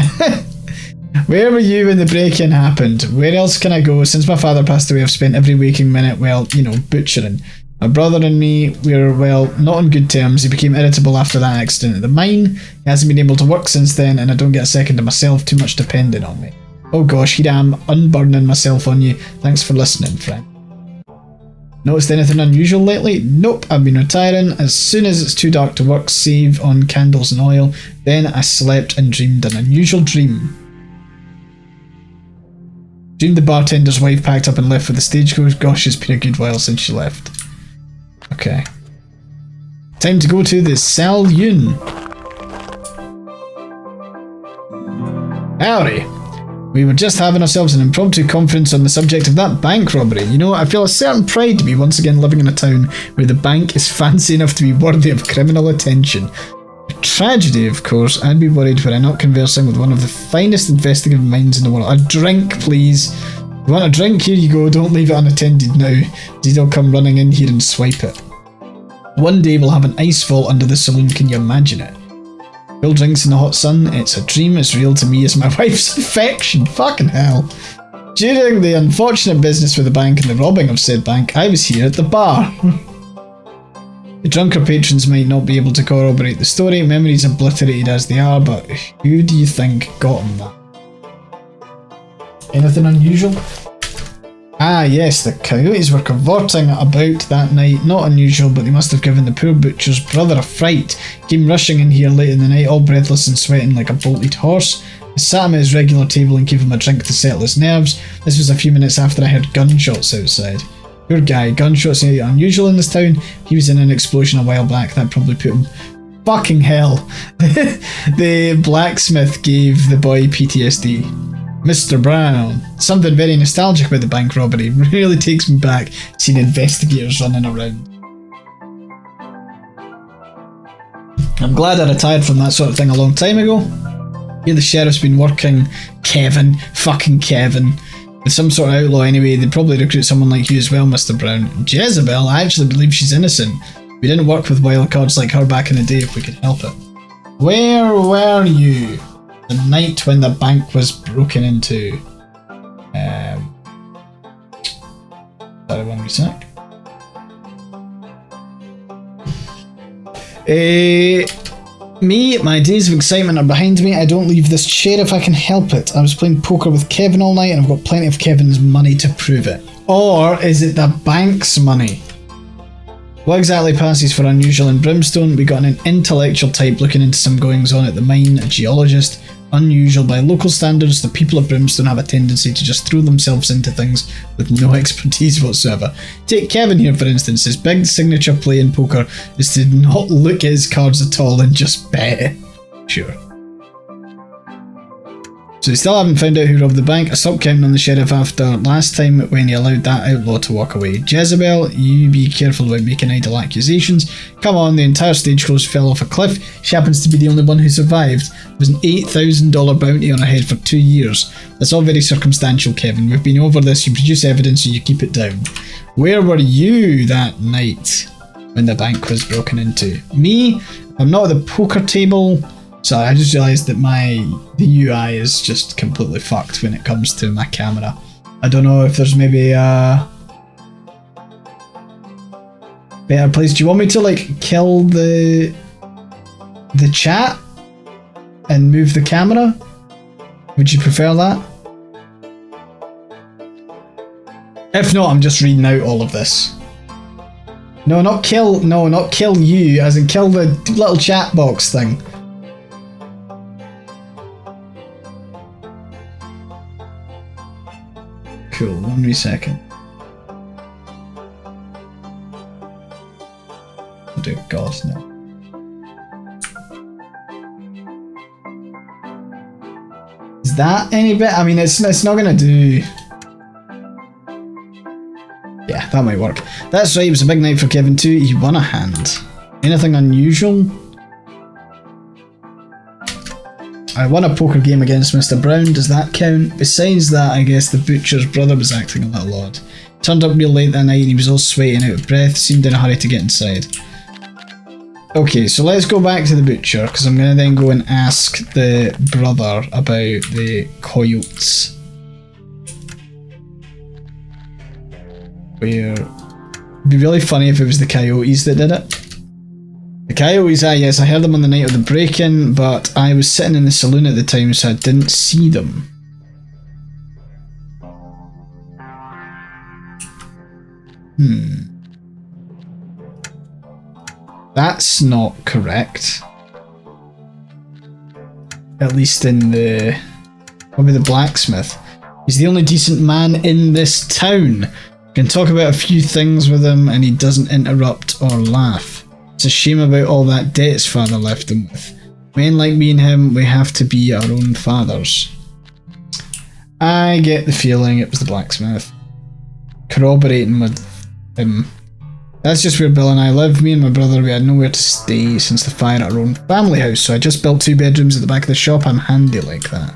Where were you when the break-in happened? Where else can I go? Since my father passed away, I've spent every waking minute, well, you know, butchering. My brother and me, we're, well, not on good terms. He became irritable after that accident at the mine. He hasn't been able to work since then, and I don't get a second to myself, too much depending on me. Oh gosh, here I am, unburdening myself on you. Thanks for listening, friend. Noticed anything unusual lately? Nope, I've been retiring. As soon as it's too dark to work, save on candles and oil. Then I slept and dreamed an unusual dream. Dreamed the bartender's wife packed up and left for the stagecoach. Gosh, it's been a good while since she left. Okay. Time to go to the saloon. Howdy. We were just having ourselves an impromptu conference on the subject of that bank robbery. You know, I feel a certain pride to be once again living in a town where the bank is fancy enough to be worthy of criminal attention. A tragedy, of course. I'd be worried were I not conversing with one of the finest investigative minds in the world. A drink, please. You want a drink? Here you go. Don't leave it unattended now. Did'll come running in here and swipe it. One day we'll have an ice vault under the saloon. Can you imagine it? Cold drinks in the hot sun, it's a dream as real to me as my wife's affection. Fucking hell. During the unfortunate business with the bank and the robbing of said bank, I was here at the bar. The drunker patrons might not be able to corroborate the story, memories obliterated as they are, but who do you think got him that? Anything unusual? Ah yes, the coyotes were cavorting about that night. Not unusual, but they must have given the poor butcher's brother a fright. Came rushing in here late in the night, all breathless and sweating like a bolted horse. I sat him at his regular table and gave him a drink to settle his nerves. This was a few minutes after I heard gunshots outside. Poor guy. Gunshots are unusual in this town. He was in an explosion a while back. That probably put him... Fucking hell. The blacksmith gave the boy PTSD. Mr. Brown. Something very nostalgic about the bank robbery. Really takes me back seeing investigators running around. I'm glad I retired from that sort of thing a long time ago. Here the sheriff's been working, Kevin, fucking Kevin, with some sort of outlaw anyway. They'd probably recruit someone like you as well, Mr. Brown. Jezebel, I actually believe she's innocent. We didn't work with wild cards like her back in the day if we could help it. Where were you the night when the bank was broken into? Sorry, one sec. Me, my days of excitement are behind me. I don't leave this chair if I can help it. I was playing poker with Kevin all night and I've got plenty of Kevin's money to prove it. Or is it the bank's money? What exactly passes for unusual in Brimstone? We got an intellectual type looking into some goings on at the mine, a geologist. Unusual by local standards, the people of Brimstone have a tendency to just throw themselves into things with no expertise whatsoever. Take Kevin here for instance. His big signature play in poker is to not look at his cards at all and just bet. Sure. So they still haven't found out who robbed the bank. I stopped counting on the sheriff after last time when he allowed that outlaw to walk away. Jezebel, you be careful about making idle accusations. Come on, the entire stagecoach fell off a cliff. She happens to be the only one who survived. There was an $8,000 bounty on her head for 2 years. That's all very circumstantial, Kevin. We've been over this. You produce evidence, so you keep it down. Where were you that night when the bank was broken into? Me? I'm not at the poker table. So I just realised that the UI is just completely fucked when it comes to my camera. I don't know if there's maybe a better place. Do you want me to like kill the chat and move the camera? Would you prefer that? If not, I'm just reading out all of this. No, not kill you, as in kill the little chat box thing. Cool, 1 second. Oh dear God, no. Is that any bit? I mean, it's not gonna do. Yeah, that might work. That's right, it was a big night for Kevin too. He won a hand. Anything unusual? I won a poker game against Mr. Brown, does that count? Besides that, I guess the butcher's brother was acting a little odd. Turned up real late that night and he was all sweaty and out of breath, seemed in a hurry to get inside. Okay, so let's go back to the butcher, because I'm going to then go and ask the brother about the coyotes. It'd be really funny if it was the coyotes that did it. The coyotes, yes, I heard them on the night of the break-in, but I was sitting in the saloon at the time, so I didn't see them. That's not correct. At least in the... Probably the blacksmith. He's the only decent man in this town. Can talk about a few things with him and he doesn't interrupt or laugh. It's a shame about all that debt his father left him with. Men like me and him, we have to be our own fathers. I get the feeling it was the blacksmith. Corroborating with him. That's just where Bill and I live. Me and my brother, we had nowhere to stay since the fire at our own family house, so I just built 2 bedrooms at the back of the shop. I'm handy like that.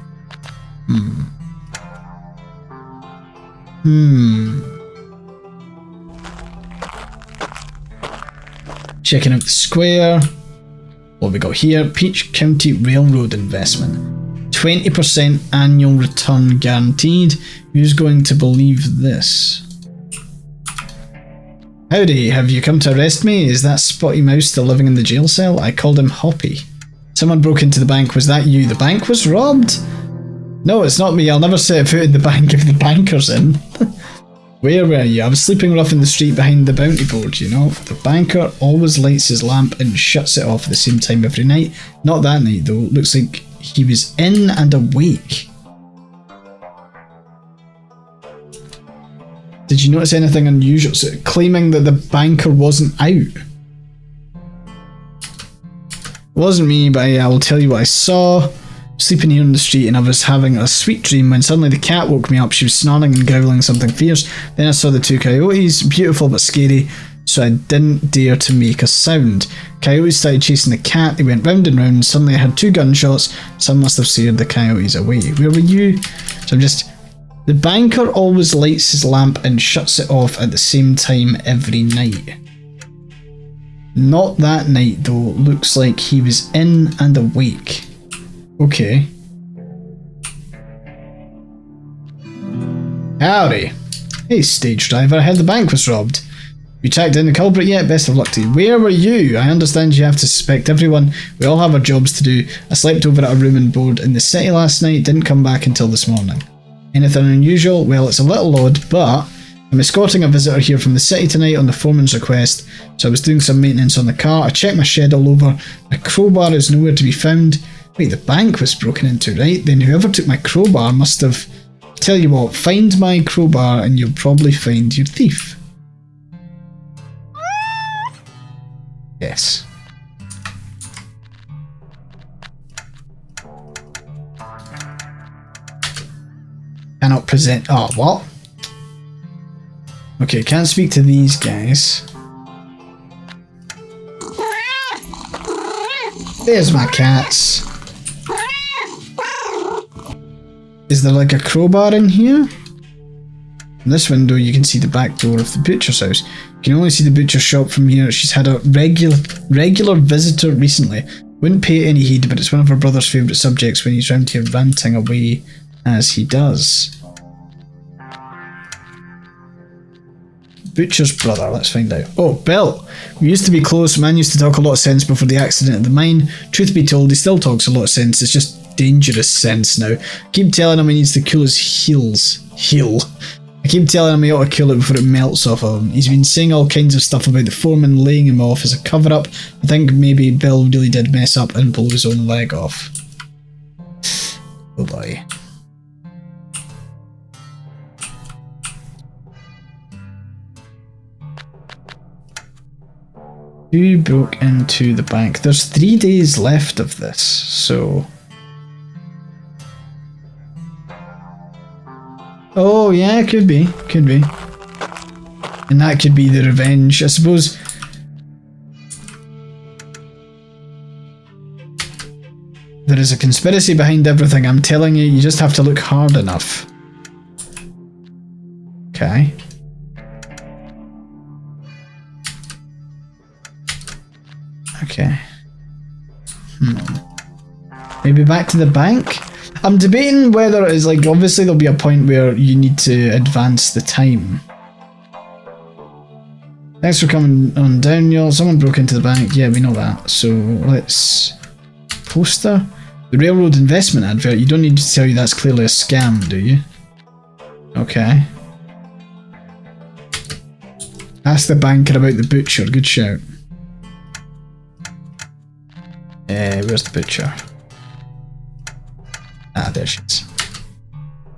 Checking out the square. What we got here? Peach County Railroad investment. 20% annual return guaranteed. Who's going to believe this? Howdy, have you come to arrest me? Is that Spotty Mouse still living in the jail cell? I called him Hoppy. Someone broke into the bank. Was that you? The bank was robbed? No, it's not me. I'll never set a foot in the bank if the banker's in. Where were you? I was sleeping rough in the street behind the bounty board, you know. The banker always lights his lamp and shuts it off at the same time every night. Not that night though. Looks like he was in and awake. Did you notice anything unusual? So, claiming that the banker wasn't out. It wasn't me, but I will tell you what I saw. Sleeping here on the street and I was having a sweet dream when suddenly the cat woke me up. She was snarling and growling something fierce. Then I saw the two coyotes, beautiful but scary, so I didn't dare to make a sound. Coyotes started chasing the cat, they went round and round. Suddenly I had two gunshots. Some must have scared the coyotes away. Where were you? So I'm just... The banker always lights his lamp and shuts it off at the same time every night. Not that night though. Looks like he was in and awake. Okay. Howdy. Hey, stage driver. I heard the bank was robbed. You tracked down the culprit yet? Best of luck to you. Where were you? I understand you have to suspect everyone. We all have our jobs to do. I slept over at a room and board in the city last night. Didn't come back until this morning. Anything unusual? Well, it's a little odd, but I'm escorting a visitor here from the city tonight on the foreman's request. So I was doing some maintenance on the car. I checked my shed all over. My crowbar is nowhere to be found. Wait, the bank was broken into, right? Then whoever took my crowbar must have... Tell you what, find my crowbar and you'll probably find your thief. Yes. Cannot present... Oh, what? Okay, can't speak to these guys. There's my cats. Is there like a crowbar in here? In this window you can see the back door of the butcher's house. You can only see the butcher's shop from here. She's had a regular visitor recently. Wouldn't pay it any heed, but it's one of her brother's favourite subjects when he's round here ranting away as he does. Butcher's brother, let's find out. Oh, Bill. We used to be close. Man used to talk a lot of sense before the accident at the mine. Truth be told, he still talks a lot of sense. It's just dangerous sense now. Keep telling him he needs to cool his heels. I keep telling him he ought to cool it before it melts off of him. He's been saying all kinds of stuff about the foreman laying him off as a cover-up. I think maybe Bill really did mess up and blow his own leg off. Oh boy. Who broke into the bank? There's 3 days left of this, so... Oh yeah, could be. And that could be the revenge, I suppose. There is a conspiracy behind everything, I'm telling you, you just have to look hard enough. Okay. Okay. Maybe back to the bank? I'm debating whether it's like, obviously there'll be a point where you need to advance the time. Thanks for coming on down, y'all. Someone broke into the bank. Yeah, we know that. So let's... Poster? The railroad investment advert. You don't need to tell you that's clearly a scam, do you? Okay. Ask the banker about the butcher. Good shout. Where's the butcher? Ah, there she is.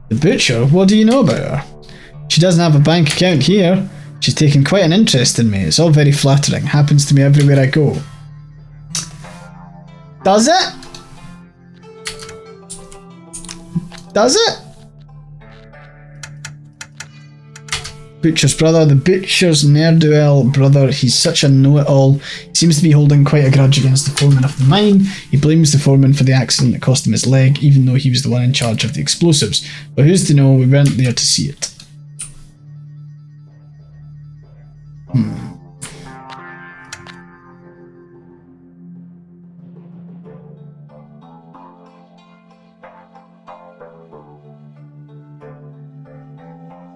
The butcher? What do you know about her? She doesn't have a bank account here. She's taken quite an interest in me. It's all very flattering. Happens to me everywhere I go. Does it? Does it? Butcher's brother, the butcher's ne'er-do-well brother. He's such a know-it-all. He seems to be holding quite a grudge against the foreman of the mine. He blames the foreman for the accident that cost him his leg, even though he was the one in charge of the explosives. But who's to know? We weren't there to see it.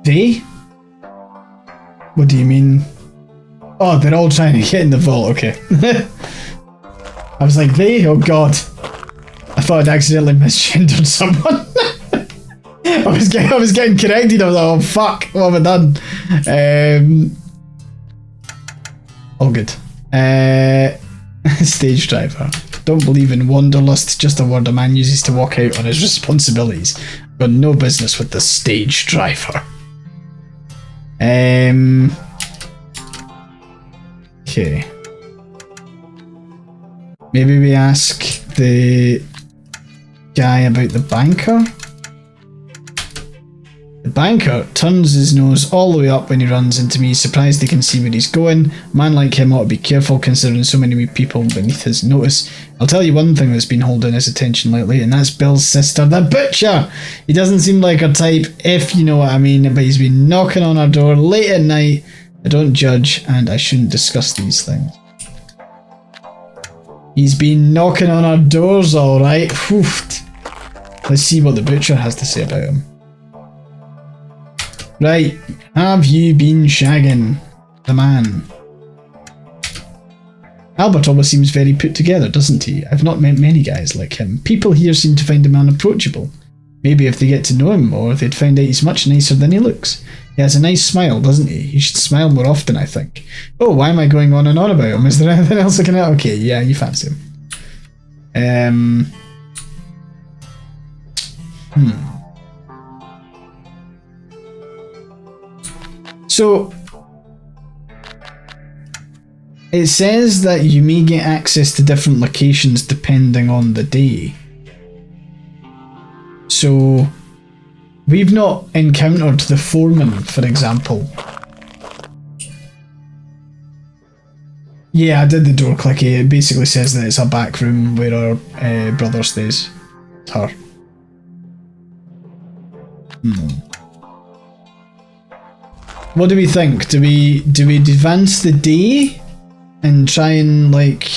They? What do you mean? Oh, they're all trying to get in the vault, okay. I was like, they? Oh god. I thought I'd accidentally misgendered someone. I was getting corrected, I was like, oh fuck, what have I done? All good. Stage driver. Don't believe in wanderlust, just a word a man uses to walk out on his responsibilities. Got no business with the stage driver. Okay. Maybe we ask the guy about the banker. The banker turns his nose all the way up when he runs into me, surprised he can see where he's going. A man like him ought to be careful considering so many people beneath his notice. I'll tell you one thing that's been holding his attention lately, and that's Bill's sister, the butcher! He doesn't seem like her type, if you know what I mean, but he's been knocking on our door late at night. I don't judge, and I shouldn't discuss these things. He's been knocking on our doors, alright. Let's see what the butcher has to say about him. Right, have you been shagging the man? Albert always seems very put together, doesn't he? I've not met many guys like him. People here seem to find him unapproachable. Maybe if they get to know him more, they'd find out he's much nicer than he looks. He has a nice smile, doesn't he? He should smile more often, I think. Oh, why am I going on and on about him? Is there anything else I can add? Okay, yeah, you fancy him. So, it says that you may get access to different locations depending on the day. So, we've not encountered the foreman, for example. Yeah, I did the door clicky. It basically says that it's a back room where our brother stays. It's her. What do we think? Do we advance the day and try and like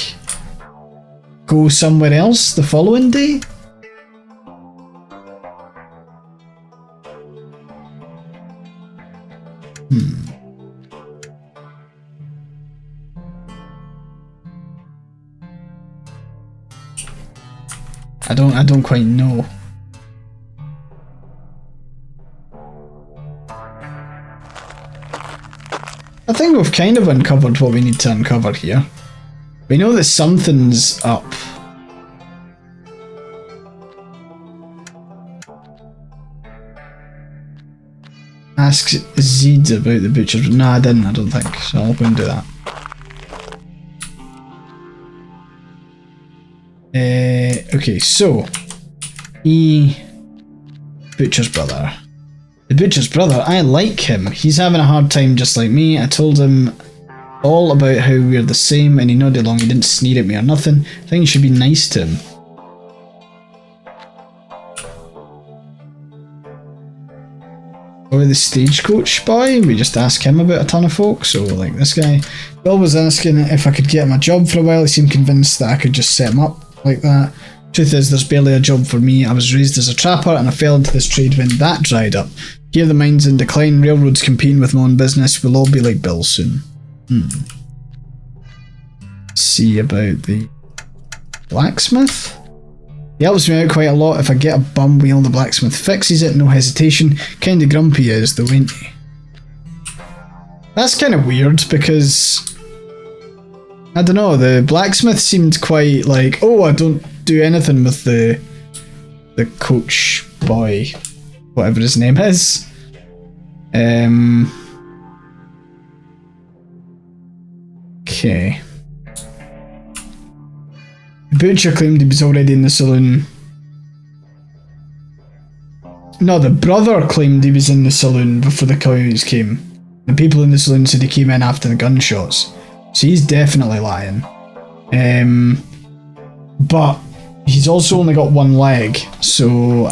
go somewhere else the following day? I don't quite know. I think we've kind of uncovered what we need to uncover here. We know that something's up. Ask Zed about the butcher. No, I didn't, I don't think, so I'll go and do that. Okay, so Butcher's brother. The butcher's brother, I like him. He's having a hard time just like me. I told him all about how we're the same and he nodded along. He didn't sneer at me or nothing. I think you should be nice to him. Or the stagecoach boy, we just ask him about a ton of folk. So like this guy, Bill was asking if I could get him a job for a while. He seemed convinced that I could just set him up like that. Truth is, there's barely a job for me. I was raised as a trapper and I fell into this trade when that dried up. Here the mine's in decline, railroads competing with my own business. We'll all be like Bill soon. See about the blacksmith? He helps me out quite a lot. If I get a bum wheel, the blacksmith fixes it, no hesitation. Kinda grumpy he is though, ain't he? That's kind of weird because I don't know, the blacksmith seemed quite like, oh, I don't do anything with the coach boy, whatever his name is. Okay. The butcher claimed he was already in the saloon. No, the brother claimed he was in the saloon before the coyotes came. The people in the saloon said he came in after the gunshots. So he's definitely lying. But he's also only got one leg, so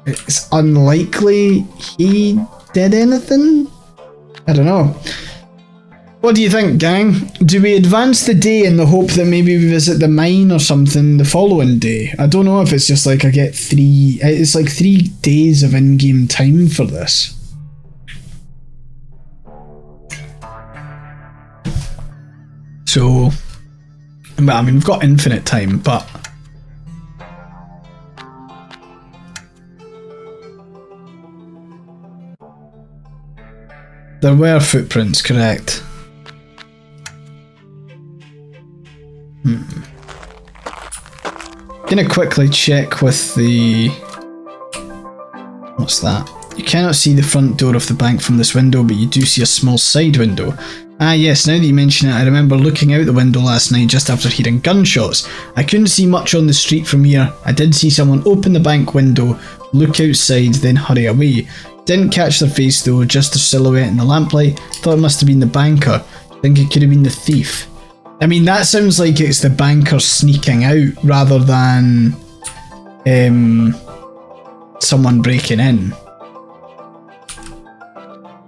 it's unlikely he did anything? I don't know. What do you think, gang? Do we advance the day in the hope that maybe we visit the mine or something the following day? I don't know if it's just like I get it's like 3 days of in-game time for this. So, I mean, we've got infinite time, but there were footprints, correct? Gonna quickly check with the... What's that? You cannot see the front door of the bank from this window, but you do see a small side window. Ah yes, now that you mention it, I remember looking out the window last night just after hearing gunshots. I couldn't see much on the street from here. I did see someone open the bank window, look outside, then hurry away. Didn't catch their face though, just their silhouette in the lamplight. Thought it must have been the banker. Think it could have been the thief. I mean, that sounds like it's the banker sneaking out rather than someone breaking in.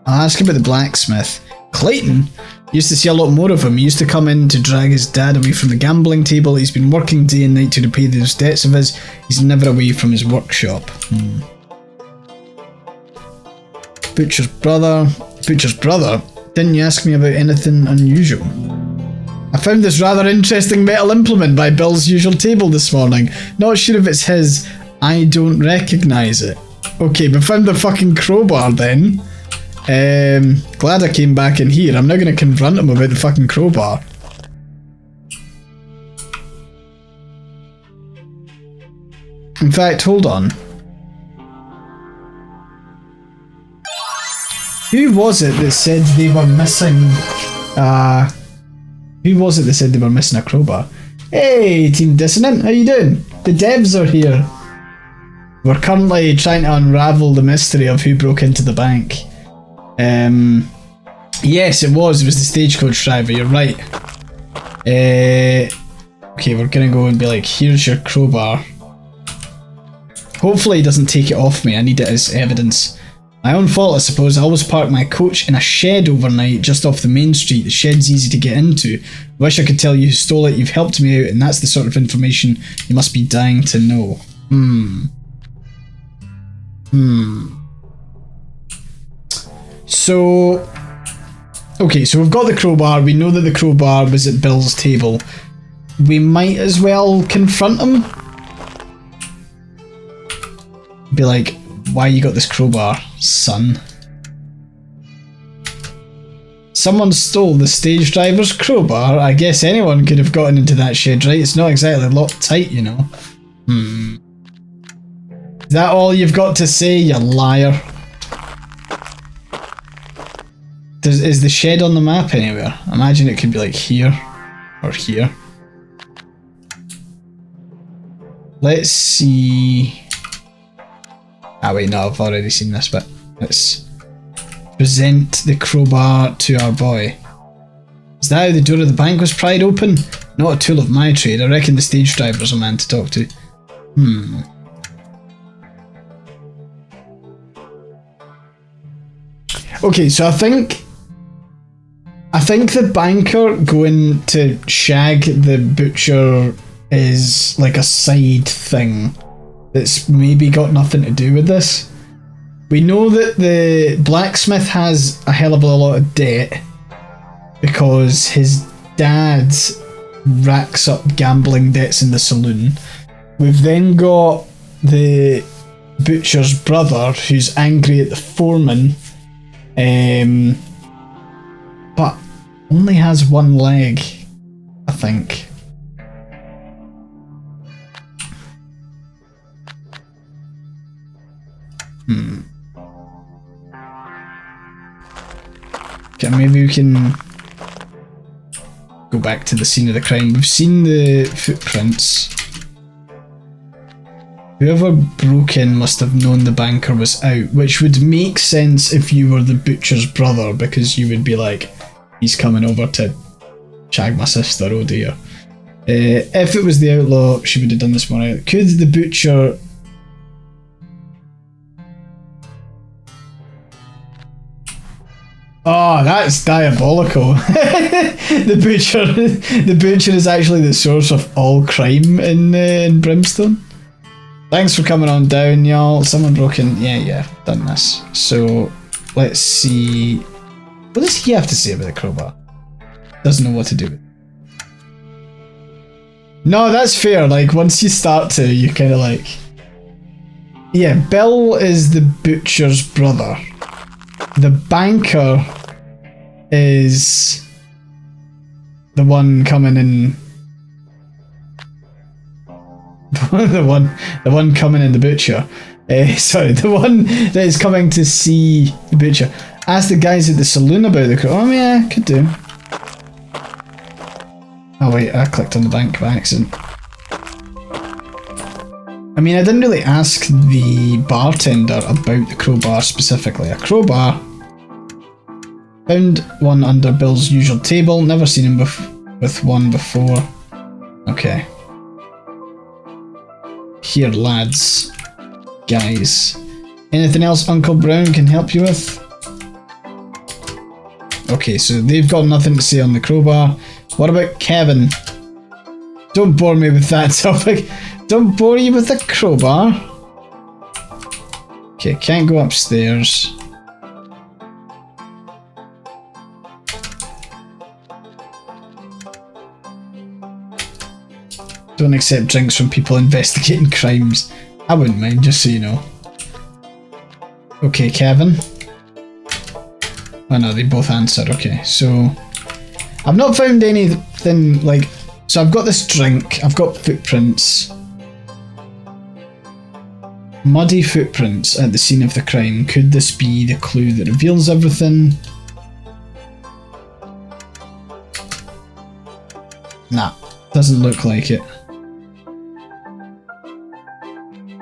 I'll ask about the blacksmith. Clayton? Used to see a lot more of him. He used to come in to drag his dad away from the gambling table. He's been working day and night to repay those debts of his. He's never away from his workshop. Butcher's brother. Butcher's brother? Didn't you ask me about anything unusual? I found this rather interesting metal implement by Bill's usual table this morning. Not sure if it's his. I don't recognise it. Okay, but found the fucking crowbar then. Glad I came back in here. I'm now going to confront him about the fucking crowbar. In fact, hold on. Who was it that said they were missing... who was it that said they were missing a crowbar? Hey, Team Dissonant, how you doing? The devs are here. We're currently trying to unravel the mystery of who broke into the bank. Yes, it was the stagecoach driver, you're right. Okay, we're gonna go and be like, here's your crowbar. Hopefully he doesn't take it off me, I need it as evidence. My own fault, I suppose. I always park my coach in a shed overnight just off the main street. The shed's easy to get into. Wish I could tell you who stole it. You've helped me out, and that's the sort of information you must be dying to know. So, okay, so we've got the crowbar. We know that the crowbar was at Bill's table. We might as well confront him. Be like, why you got this crowbar, son? Someone stole the stage driver's crowbar? I guess anyone could have gotten into that shed, right? It's not exactly locked tight, you know. Is that all you've got to say, you liar? Is the shed on the map anywhere? Imagine it could be like here or here. Let's see. Ah wait, no, I've already seen this bit. Let's present the crowbar to our boy. Is that how the door of the bank was pried open? Not a tool of my trade. I reckon the stage driver's a man to talk to. Okay, so I think the banker going to shag the butcher is like a side thing that's maybe got nothing to do with this. We know that the blacksmith has a hell of a lot of debt because his dad racks up gambling debts in the saloon. We've then got the butcher's brother who's angry at the foreman, but only has one leg, I think. Okay, maybe we can go back to the scene of the crime. We've seen the footprints. Whoever broke in must have known the banker was out, which would make sense if you were the butcher's brother, because you would be like, he's coming over to shag my sister, oh dear. If it was the outlaw, she would have done this more out. Could the butcher... Oh, that's diabolical. The butcher is actually the source of all crime in Brimstone. Thanks for coming on down, y'all. Someone broke in. Yeah, done this. So, let's see. What does he have to say about the crowbar? Doesn't know what to do with it. No, that's fair. Like, once you start to, you kind of like... Yeah, Bill is the butcher's brother. The banker is the one coming in. The one coming in the butcher. Sorry, the one that is coming to see the butcher. Ask the guys at the saloon about the crowbar. Oh yeah, could do. Oh wait, I clicked on the bank by accident. I mean, I didn't really ask the bartender about the crowbar specifically. A crowbar. Found one under Bill's usual table. Never seen him with one before. Okay. Here, lads. Guys. Anything else Uncle Brown can help you with? Okay, so they've got nothing to say on the crowbar. What about Kevin? Don't bore me with that topic. Don't bore you with the crowbar. Okay, can't go upstairs. Don't accept drinks from people investigating crimes. I wouldn't mind, just so you know. Okay, Kevin. Oh no, they both answered. Okay, so I've not found anything like... So I've got this drink, I've got footprints. Muddy footprints at the scene of the crime. Could this be the clue that reveals everything? Nah, doesn't look like it.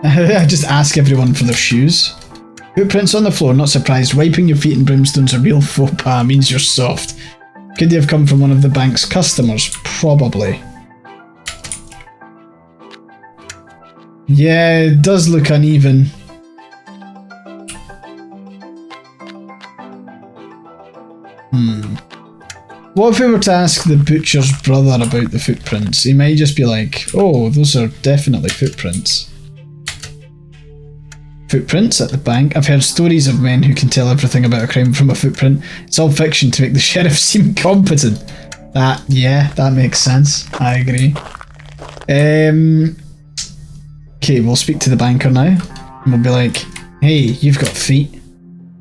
I just ask everyone for their shoes. Footprints on the floor, not surprised. Wiping your feet in brimstone's a real faux pas, means you're soft. Could they have come from one of the bank's customers? Probably. Yeah, it does look uneven. What if we were to ask the butcher's brother about the footprints? He might just be like, oh, those are definitely footprints. Footprints at the bank. I've heard stories of men who can tell everything about a crime from a footprint. It's all fiction to make the sheriff seem competent. Yeah, that makes sense. I agree. Okay, we'll speak to the banker now. And we'll be like, hey, you've got feet.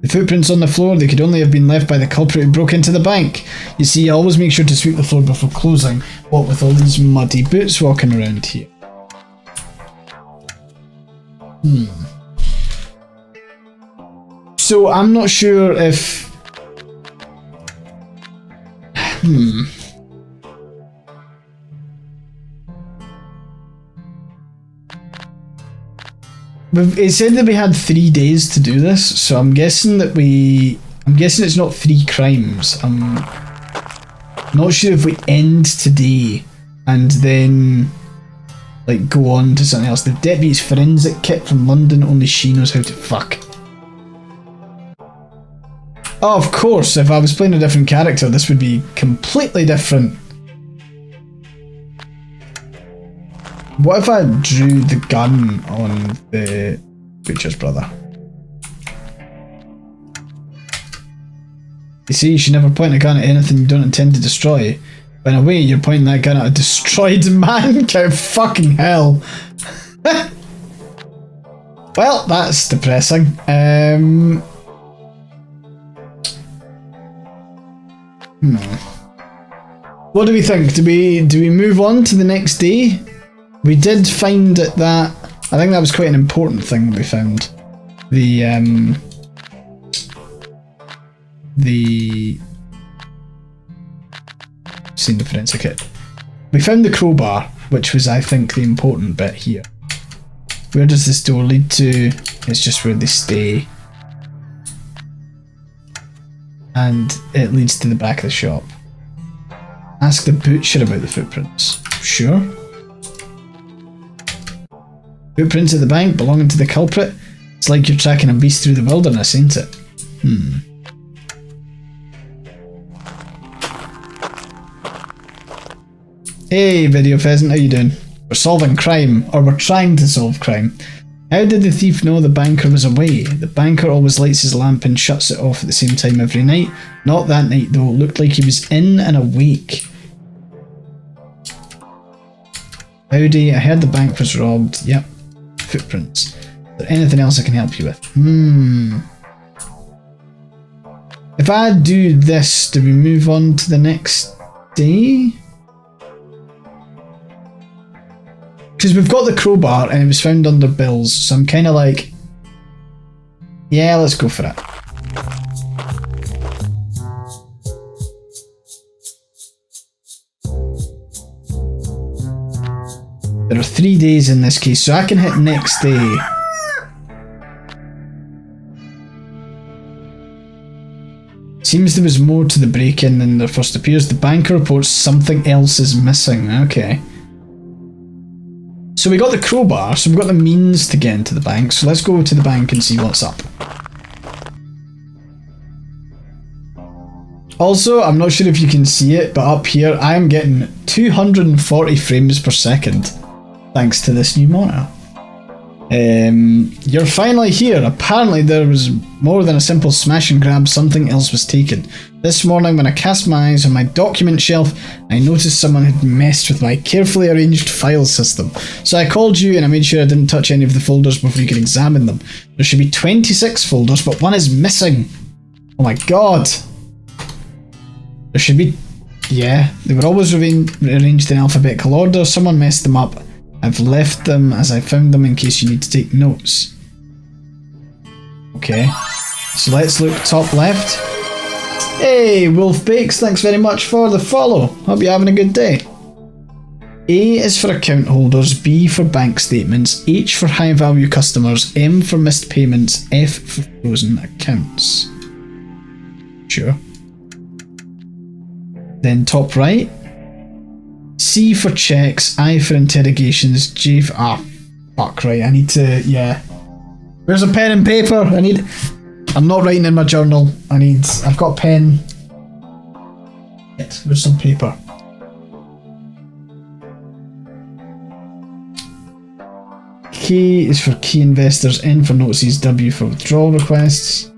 The footprints on the floor, they could only have been left by the culprit who broke into the bank. You see, always make sure to sweep the floor before closing. What with all these muddy boots walking around here? So I'm not sure if... It said that we had 3 days to do this, so I'm guessing that I'm guessing it's not 3 crimes. I'm not sure if we end today and then like go on to something else. The deputy's forensic kit from London, only she knows how to fuck. Oh, of course, if I was playing a different character, this would be completely different. What if I drew the gun on the butcher's brother? You see, you should never point a gun at anything you don't intend to destroy. But in a way, you're pointing that gun at a destroyed man. Fucking hell. Well, that's depressing. What do we think? Do we move on to the next day? We did find that I think that was quite an important thing we found. Seen the forensic kit. We found the crowbar, which was I think the important bit here. Where does this door lead to? It's just where they stay. And it leads to the back of the shop. Ask the butcher about the footprints. Sure. Footprints at the bank belonging to the culprit? It's like you're tracking a beast through the wilderness, ain't it? Hey, Video Pheasant, how you doing? We're solving crime, or we're trying to solve crime. How did the thief know the banker was away? The banker always lights his lamp and shuts it off at the same time every night. Not that night though, it looked like he was in and awake. Howdy, I heard the bank was robbed. Yep. Footprints. Is there anything else I can help you with? If I do this, do we move on to the next day? Because we've got the crowbar and it was found under Bill's, so I'm kind of like, Yeah, let's go for it. There are 3 days in this case, so I can hit next day. Seems there was more to the break-in than there first appears. The banker reports something else is missing. Okay. So we got the crowbar, so we've got the means to get into the bank. So let's go to the bank and see what's up. Also, I'm not sure if you can see it, but up here I am getting 240 frames per second. Thanks to this new monitor. You're finally here. Apparently there was more than a simple smash and grab, something else was taken. This morning when I cast my eyes on my document shelf, I noticed someone had messed with my carefully arranged file system. So I called you and I made sure I didn't touch any of the folders before you could examine them. There should be 26 folders, but one is missing. Oh my god. There should be... yeah, they were always arranged in alphabetical order. Someone messed them up. I've left them as I found them in case you need to take notes. Okay, so let's look top left. Hey, Wolf Bakes, thanks very much for the follow. Hope you're having a good day. A is for account holders, B for bank statements, H for high value customers, M for missed payments, F for frozen accounts. Sure. Then top right. C for checks, I for interrogations, J for... ah, fuck, right, I need to... yeah. Where's a pen and paper? I'm not writing in my journal. I've got a pen. Where's some paper? K is for key investors, N for notices, W for withdrawal requests.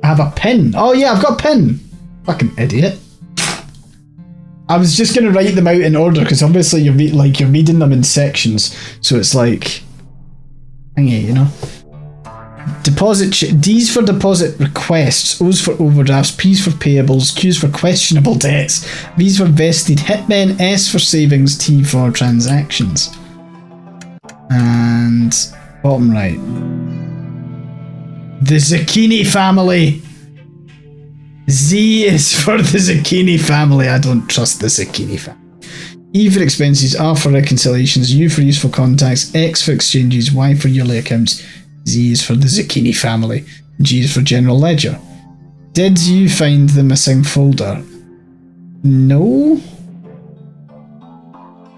I have a pen. Oh yeah, I've got a pen. Fucking idiot. I was just gonna write them out in order because obviously you're reading them in sections, so it's like, thingy, you know. D's for deposit requests, O's for overdrafts, P's for payables, Q's for questionable debts, V's for vested hitmen, S for savings, T for transactions. And bottom right. The Zucchini family. Z is for the Zucchini family. I don't trust the Zucchini family. E for expenses, R for reconciliations, U for useful contacts, X for exchanges, Y for yearly accounts, Z is for the Zucchini family, G is for general ledger. Did you find the missing folder? No.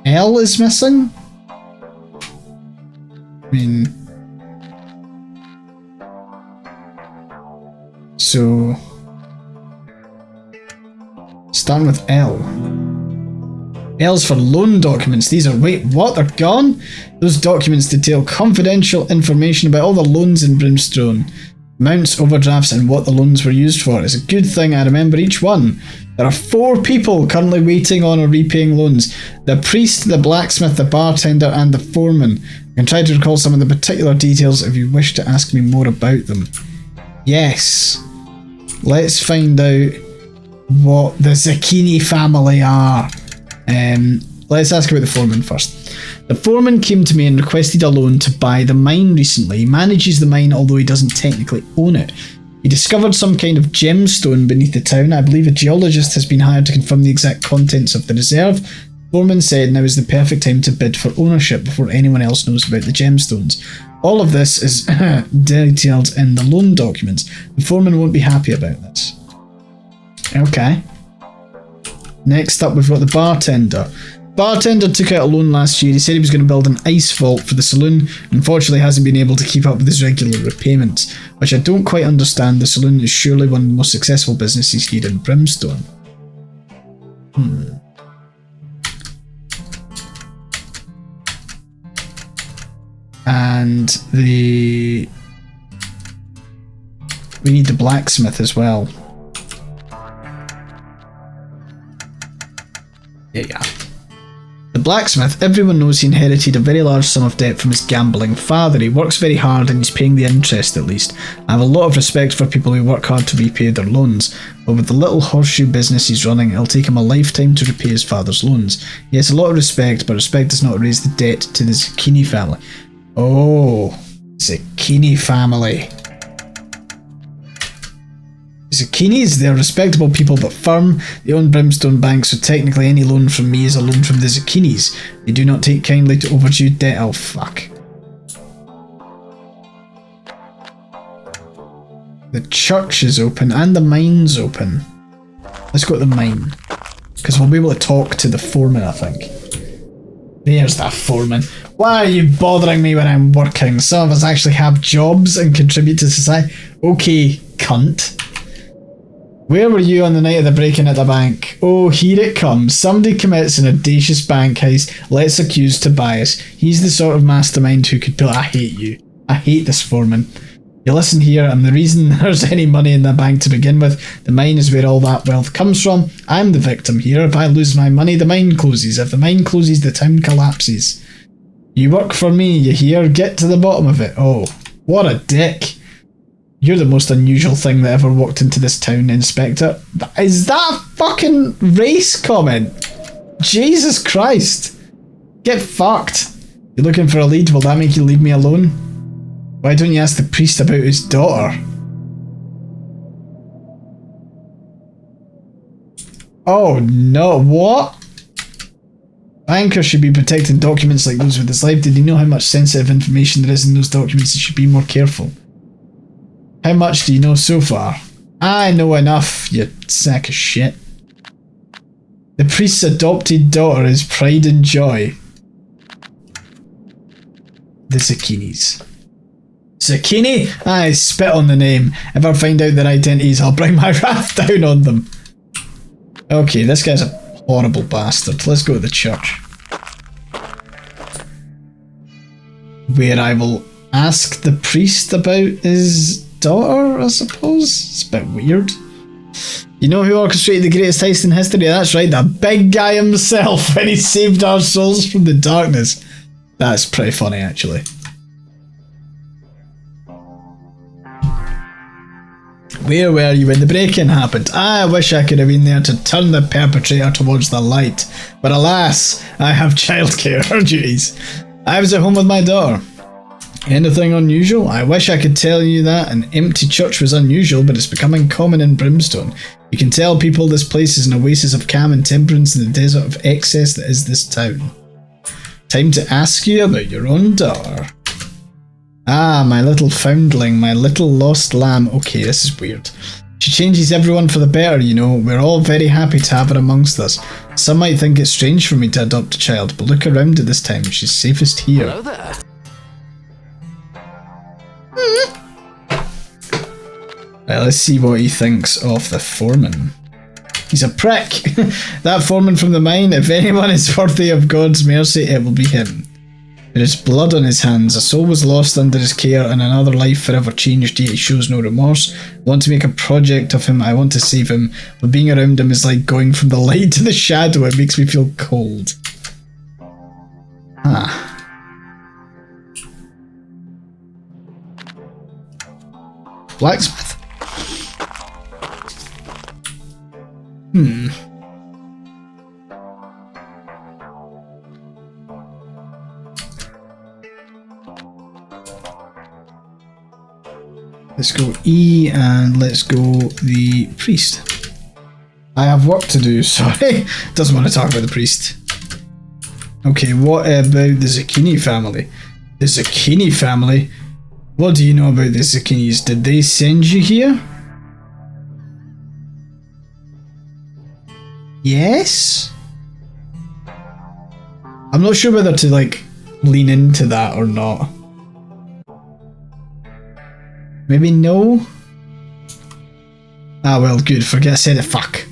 L is missing? I mean... so... starting with L. L's for loan documents. These are... wait, what? They're gone? Those documents detail confidential information about all the loans in Brimstone. Amounts, overdrafts, and what the loans were used for. It's a good thing I remember each one. There are 4 people currently waiting on or repaying loans. The priest, the blacksmith, the bartender, and the foreman. I can try to recall some of the particular details if you wish to ask me more about them. Yes. Let's find out what the Zucchini family are. Let's ask about the foreman first. The foreman came to me and requested a loan to buy the mine recently. He manages the mine, although he doesn't technically own it. He discovered some kind of gemstone beneath the town. I believe a geologist has been hired to confirm the exact contents of the reserve. The foreman said now is the perfect time to bid for ownership before anyone else knows about the gemstones. All of this is detailed in the loan documents. The foreman won't be happy about this. Okay. Next up, we've got the bartender. Bartender took out a loan last year. He said he was going to build an ice vault for the saloon. Unfortunately, hasn't been able to keep up with his regular repayments, which I don't quite understand. The saloon is surely one of the most successful businesses here in Brimstone. And we need the blacksmith as well. Yeah. The blacksmith. Everyone knows he inherited a very large sum of debt from his gambling father. He works very hard and he's paying the interest at least. I have a lot of respect for people who work hard to repay their loans, but with the little horseshoe business he's running, it'll take him a lifetime to repay his father's loans. He has a lot of respect, but respect does not raise the debt to the Zucchini family. Oh, Zucchini family. Zucchinis, they're respectable people but firm. They own Brimstone Bank, so technically any loan from me is a loan from the Zucchinis. They do not take kindly to overdue debt. Oh, fuck. The church is open and the mine's open. Let's go to the mine. Because we'll be able to talk to the foreman, I think. There's that foreman. Why are you bothering me when I'm working? Some of us actually have jobs and contribute to society. Okay, cunt. Where were you on the night of the break-in at the bank? Oh, here it comes. Somebody commits an audacious bank heist, lets accuse Tobias. He's the sort of mastermind who could pull... I hate you. I hate this foreman. You listen here, I'm the reason there's any money in the bank to begin with. The mine is where all that wealth comes from. I'm the victim here. If I lose my money, the mine closes. If the mine closes, the town collapses. You work for me, you hear? Get to the bottom of it. Oh, what a dick. You're the most unusual thing that ever walked into this town, Inspector. Is that a fucking race comment? Jesus Christ. Get fucked. You're looking for a lead? Will that make you leave me alone? Why don't you ask the priest about his daughter? Oh no, what? Bankers should be protecting documents like those with his life. Did he know how much sensitive information there is in those documents? He should be more careful. How much do you know so far? I know enough, you sack of shit. The priest's adopted daughter is pride and joy. The Zucchinis. Zucchini? I spit on the name. If I find out their identities, I'll bring my wrath down on them. Okay, this guy's a horrible bastard. Let's go to the church. Where I will ask the priest about his daughter, I suppose. It's a bit weird. You know who orchestrated the greatest heist in history? That's right, the big guy himself when he saved our souls from the darkness. That's pretty funny, actually. Where were you when the break-in happened? I wish I could have been there to turn the perpetrator towards the light. But alas, I have childcare duties. I was at home with my daughter. Anything unusual? I wish I could tell you that an empty church was unusual, but it's becoming common in Brimstone. You can tell people this place is an oasis of calm and temperance in the desert of excess that is this town. Time to ask you about your own daughter. Ah, my little foundling, my little lost lamb. Okay, this is weird. She changes everyone for the better, you know. We're all very happy to have her amongst us. Some might think it's strange for me to adopt a child, but look around at this time. She's safest here. Hello there. Right, let's see what he thinks of the foreman. He's a prick. That foreman from the mine, if anyone is worthy of God's mercy, it will be him. There is blood on his hands, a soul was lost under his care, and another life forever changed, yet he shows no remorse. I want to make a project of him, I want to save him, but being around him is like going from the light to the shadow, it makes me feel cold. Ah. Blacksmith. Let's go E and let's go the priest. I have work to do, sorry. Doesn't want to talk about the priest. Okay, what about the Zucchini family? The Zucchini family? What do you know about the Zucchinis? Did they send you here? Yes? I'm not sure whether to, like, lean into that or not. Maybe no? Ah, well, good. Forget I said it. Fuck.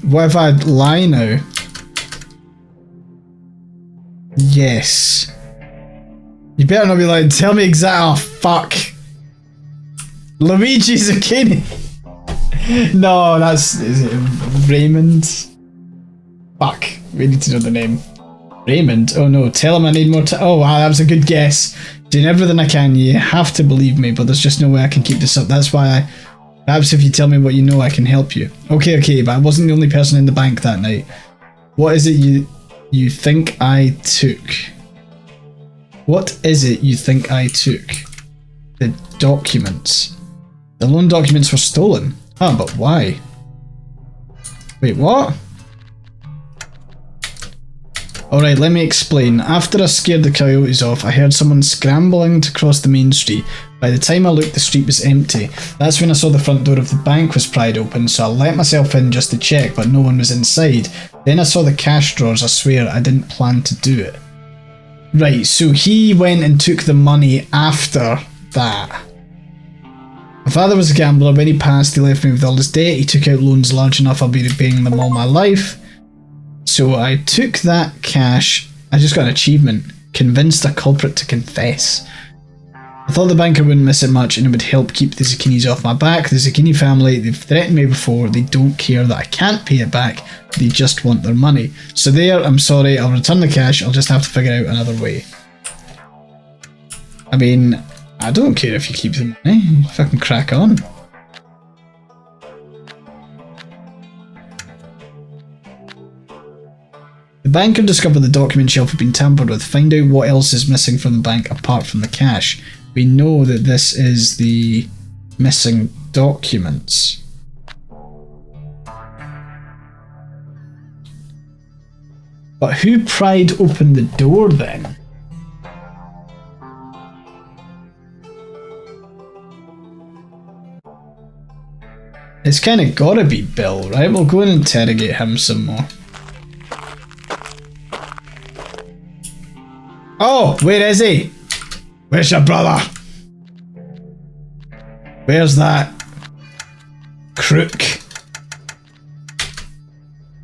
What if I lie now? Yes. You better not be lying. Tell me exactly. Oh, fuck. Luigi Zucchini. No, that's... Is it Raymond? Fuck. We need to know the name. Raymond? Oh no, tell him I need more time. Oh wow, that was a good guess. Doing everything I can, you have to believe me, but there's just no way I can keep this up. That's why perhaps if you tell me what you know, I can help you. Okay, but I wasn't the only person in the bank that night. What is it you think I took? What is it you think I took? The documents. The loan documents were stolen. Oh, but why? Wait, what? Alright, let me explain. After I scared the coyotes off, I heard someone scrambling to cross the main street. By the time I looked, the street was empty. That's when I saw the front door of the bank was pried open, so I let myself in just to check, but no one was inside. Then I saw the cash drawers. I swear I didn't plan to do it. Right, so he went and took the money after that. My father was a gambler. When he passed, he left me with all his debt. He took out loans large enough I'll be repaying them all my life. So I took that cash. I just got an achievement. Convinced a culprit to confess. I thought the banker wouldn't miss it much and it would help keep the zucchinis off my back. The zucchini family, they've threatened me before. They don't care that I can't pay it back. They just want their money. So there, I'm sorry, I'll return the cash. I'll just have to figure out another way. I mean, I don't care if you keep the money. You fucking crack on. The banker discovered the document shelf had been tampered with. Find out what else is missing from the bank apart from the cash. We know that this is the missing documents. But who pried open the door then? It's kind of gotta be Bill, right? We'll go and interrogate him some more. Oh, where is he? Where's your brother? Where's that crook?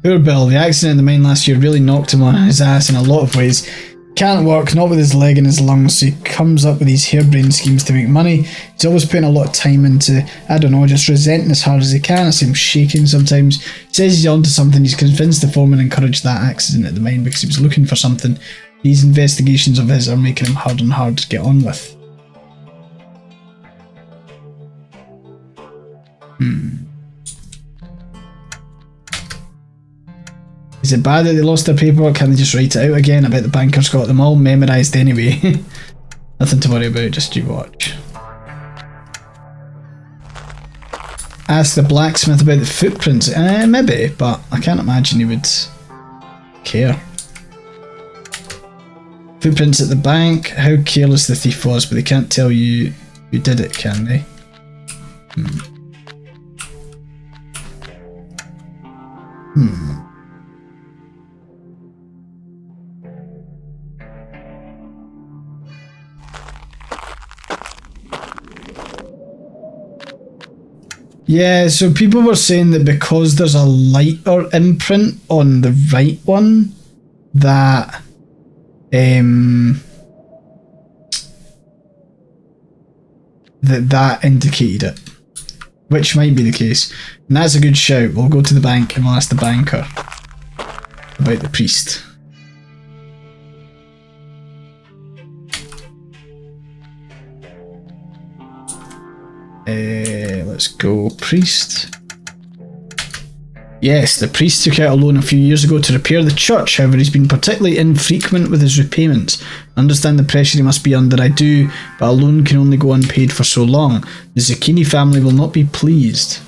Poor Bill, the accident in the mine last year really knocked him on his ass in a lot of ways. Can't work, not with his leg and his lungs, so he comes up with these harebrained schemes to make money. He's always putting a lot of time into, I don't know, just resenting as hard as he can. I see him shaking sometimes. He says he's onto something. He's convinced the foreman encouraged that accident at the mine because he was looking for something. These investigations of his are making him hard and hard to get on with. Is it bad that they lost their paperwork? Can they just write it out again? I bet the banker's got them all memorised anyway. Nothing to worry about, just you watch. Ask the blacksmith about the footprints. Maybe, but I can't imagine he would care. Footprints at the bank. How careless the thief was, but they can't tell you who did it, can they? Yeah, so people were saying that because there's a lighter imprint on the right one, that that indicated it, which might be the case, and that's a good shout. We'll go to the bank and we'll ask the banker about the priest. Let's go priest. Yes, the priest took out a loan a few years ago to repair the church. However, he's been particularly infrequent with his repayments. I understand the pressure he must be under, I do, but a loan can only go unpaid for so long. The Zucchini family will not be pleased.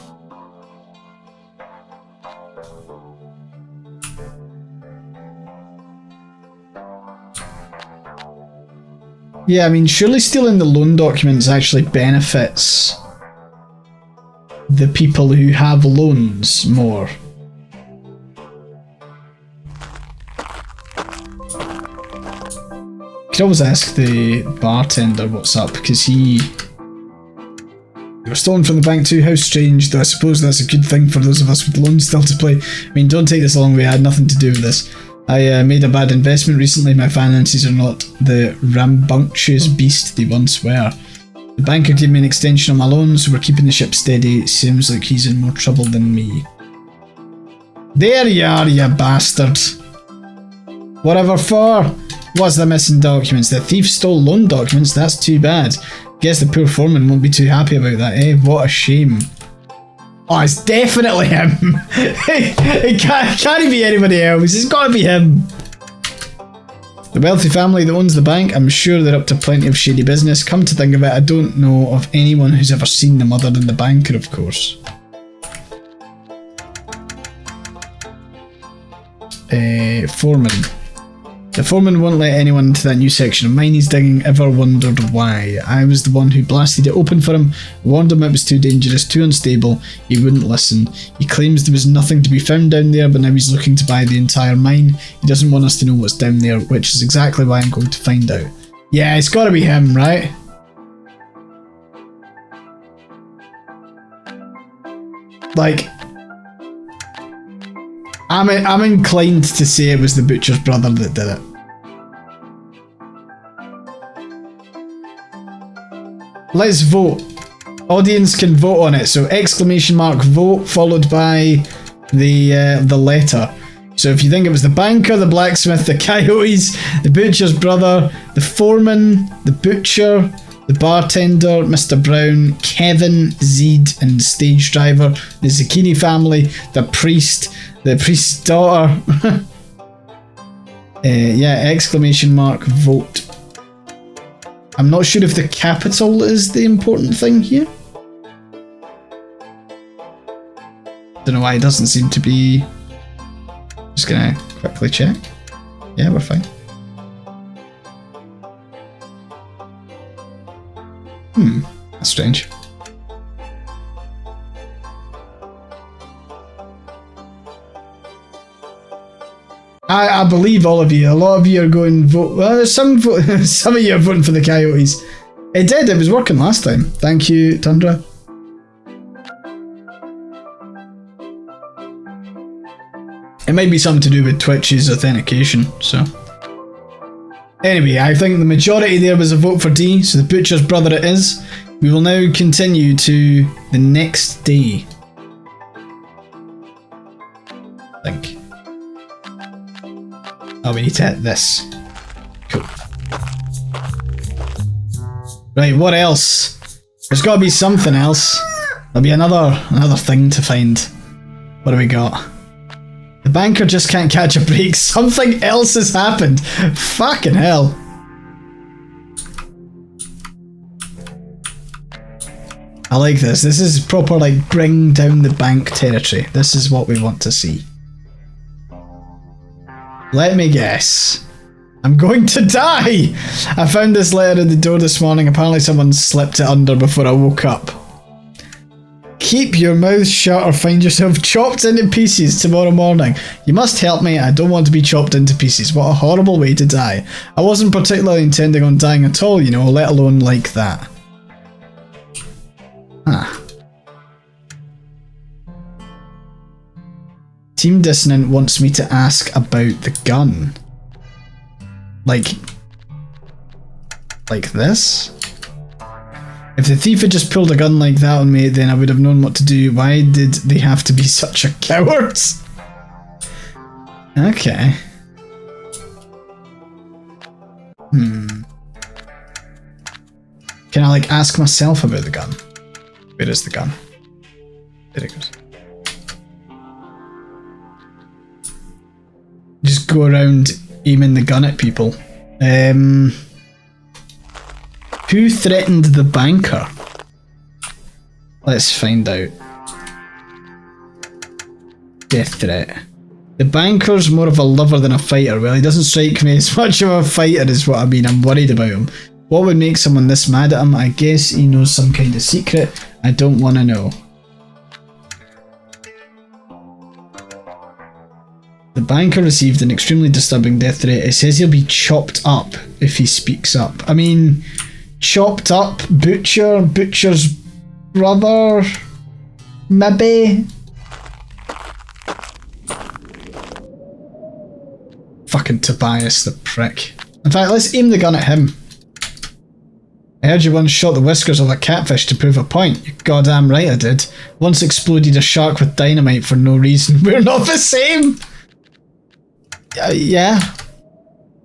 Yeah, I mean, surely stealing the loan documents actually benefits the people who have loans more. You could always ask the bartender what's up, because they were stolen from the bank too. How strange, though I suppose that's a good thing for those of us with loans still to play. I mean, don't take this the long way, I had nothing to do with this. I made a bad investment recently. My finances are not the rambunctious beast they once were. The banker gave me an extension on my loan, so we're keeping the ship steady. It seems like he's in more trouble than me. There you are, you bastard. Whatever for? What's the missing documents? The thief stole loan documents? That's too bad. Guess the poor foreman won't be too happy about that, eh? What a shame. Oh, it's definitely him. It can't be anybody else. It's gotta be him. The wealthy family that owns the bank, I'm sure they're up to plenty of shady business. Come to think of it, I don't know of anyone who's ever seen them other than the banker, of course. Foreman. The foreman won't let anyone into that new section of mine he's digging. Ever wondered why? I was the one who blasted it open for him. I warned him it was too dangerous, too unstable. He wouldn't listen. He claims there was nothing to be found down there, but now he's looking to buy the entire mine. He doesn't want us to know what's down there, which is exactly why I'm going to find out. Yeah, it's gotta be him, right? Like, I'm inclined to say it was the butcher's brother that did it. Let's vote. Audience can vote on it. So exclamation mark vote followed by the letter. So if you think it was the banker, the blacksmith, the coyotes, the butcher's brother, the foreman, the butcher, the bartender, Mr. Brown, Kevin, Zed, and stage driver, the Zucchini family, the priest's daughter. Yeah, exclamation mark vote. I'm not sure if the capital is the important thing here. Don't know why it doesn't seem to be. Just gonna quickly check. Yeah, we're fine. That's strange. I believe all of you. A lot of you are going vote. Well, some of you are voting for the Coyotes. It did. It was working last time. Thank you, Tundra. It might be something to do with Twitch's authentication. So anyway, I think the majority there was a vote for D. So the butcher's brother it is. We will now continue to the next day. I think. Oh, we need to hit this. Cool. Right, what else? There's got to be something else. There'll be another thing to find. What do we got? The banker just can't catch a break. Something else has happened. Fucking hell. I like this. This is proper, like, bring down the bank territory. This is what we want to see. Let me guess. I'm going to die! I found this letter at the door this morning. Apparently someone slipped it under before I woke up. Keep your mouth shut or find yourself chopped into pieces tomorrow morning. You must help me. I don't want to be chopped into pieces. What a horrible way to die. I wasn't particularly intending on dying at all, you know, let alone like that. Huh. Team Dissonant wants me to ask about the gun. Like this? If the thief had just pulled a gun like that on me, then I would have known what to do. Why did they have to be such a coward? Okay. Can I, like, ask myself about the gun? Where is the gun? There it goes. Just go around aiming the gun at people. Who threatened the banker? Let's find out. Death threat. The banker's more of a lover than a fighter. Well, he doesn't strike me as much of a fighter is what I mean. I'm worried about him. What would make someone this mad at him? I guess he knows some kind of secret. I don't want to know. The banker received an extremely disturbing death threat. It says he'll be chopped up if he speaks up. I mean, chopped up, butcher's brother, maybe? Fucking Tobias, the prick. In fact, let's aim the gun at him. I heard you once shot the whiskers of a catfish to prove a point. You're goddamn right I did. Once exploded a shark with dynamite for no reason. We're not the same! Yeah.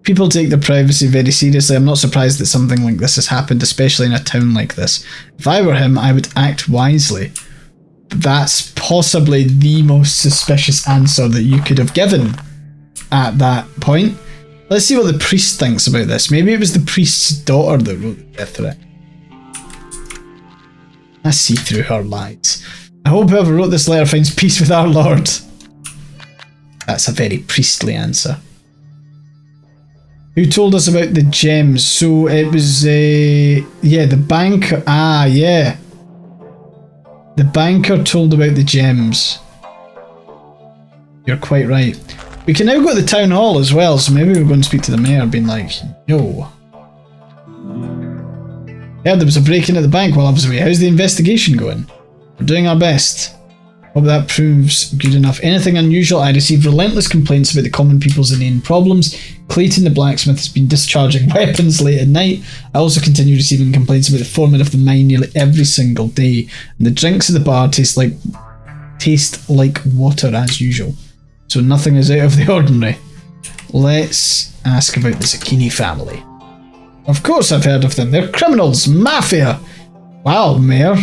People take their privacy very seriously. I'm not surprised that something like this has happened, especially in a town like this. If I were him, I would act wisely. That's possibly the most suspicious answer that you could have given at that point. Let's see what the priest thinks about this. Maybe it was the priest's daughter that wrote the death threat. I see through her lies. I hope whoever wrote this letter finds peace with our Lord. That's a very priestly answer. Who told us about the gems? So it was, yeah, the banker. Ah, yeah. The banker told about the gems. You're quite right. We can now go to the town hall as well, so maybe we'll go and speak to the mayor, being like, yo. Yeah, there was a break-in at the bank while I was away. How's the investigation going? We're doing our best. Hope that proves good enough. Anything unusual? I received relentless complaints about the common people's inane problems. Clayton the blacksmith has been discharging weapons late at night. I also continue receiving complaints about the foreman of the mine nearly every single day. And the drinks at the bar taste like water as usual. So nothing is out of the ordinary. Let's ask about the Zucchini family. Of course I've heard of them. They're criminals. Mafia. Wow, Mayor.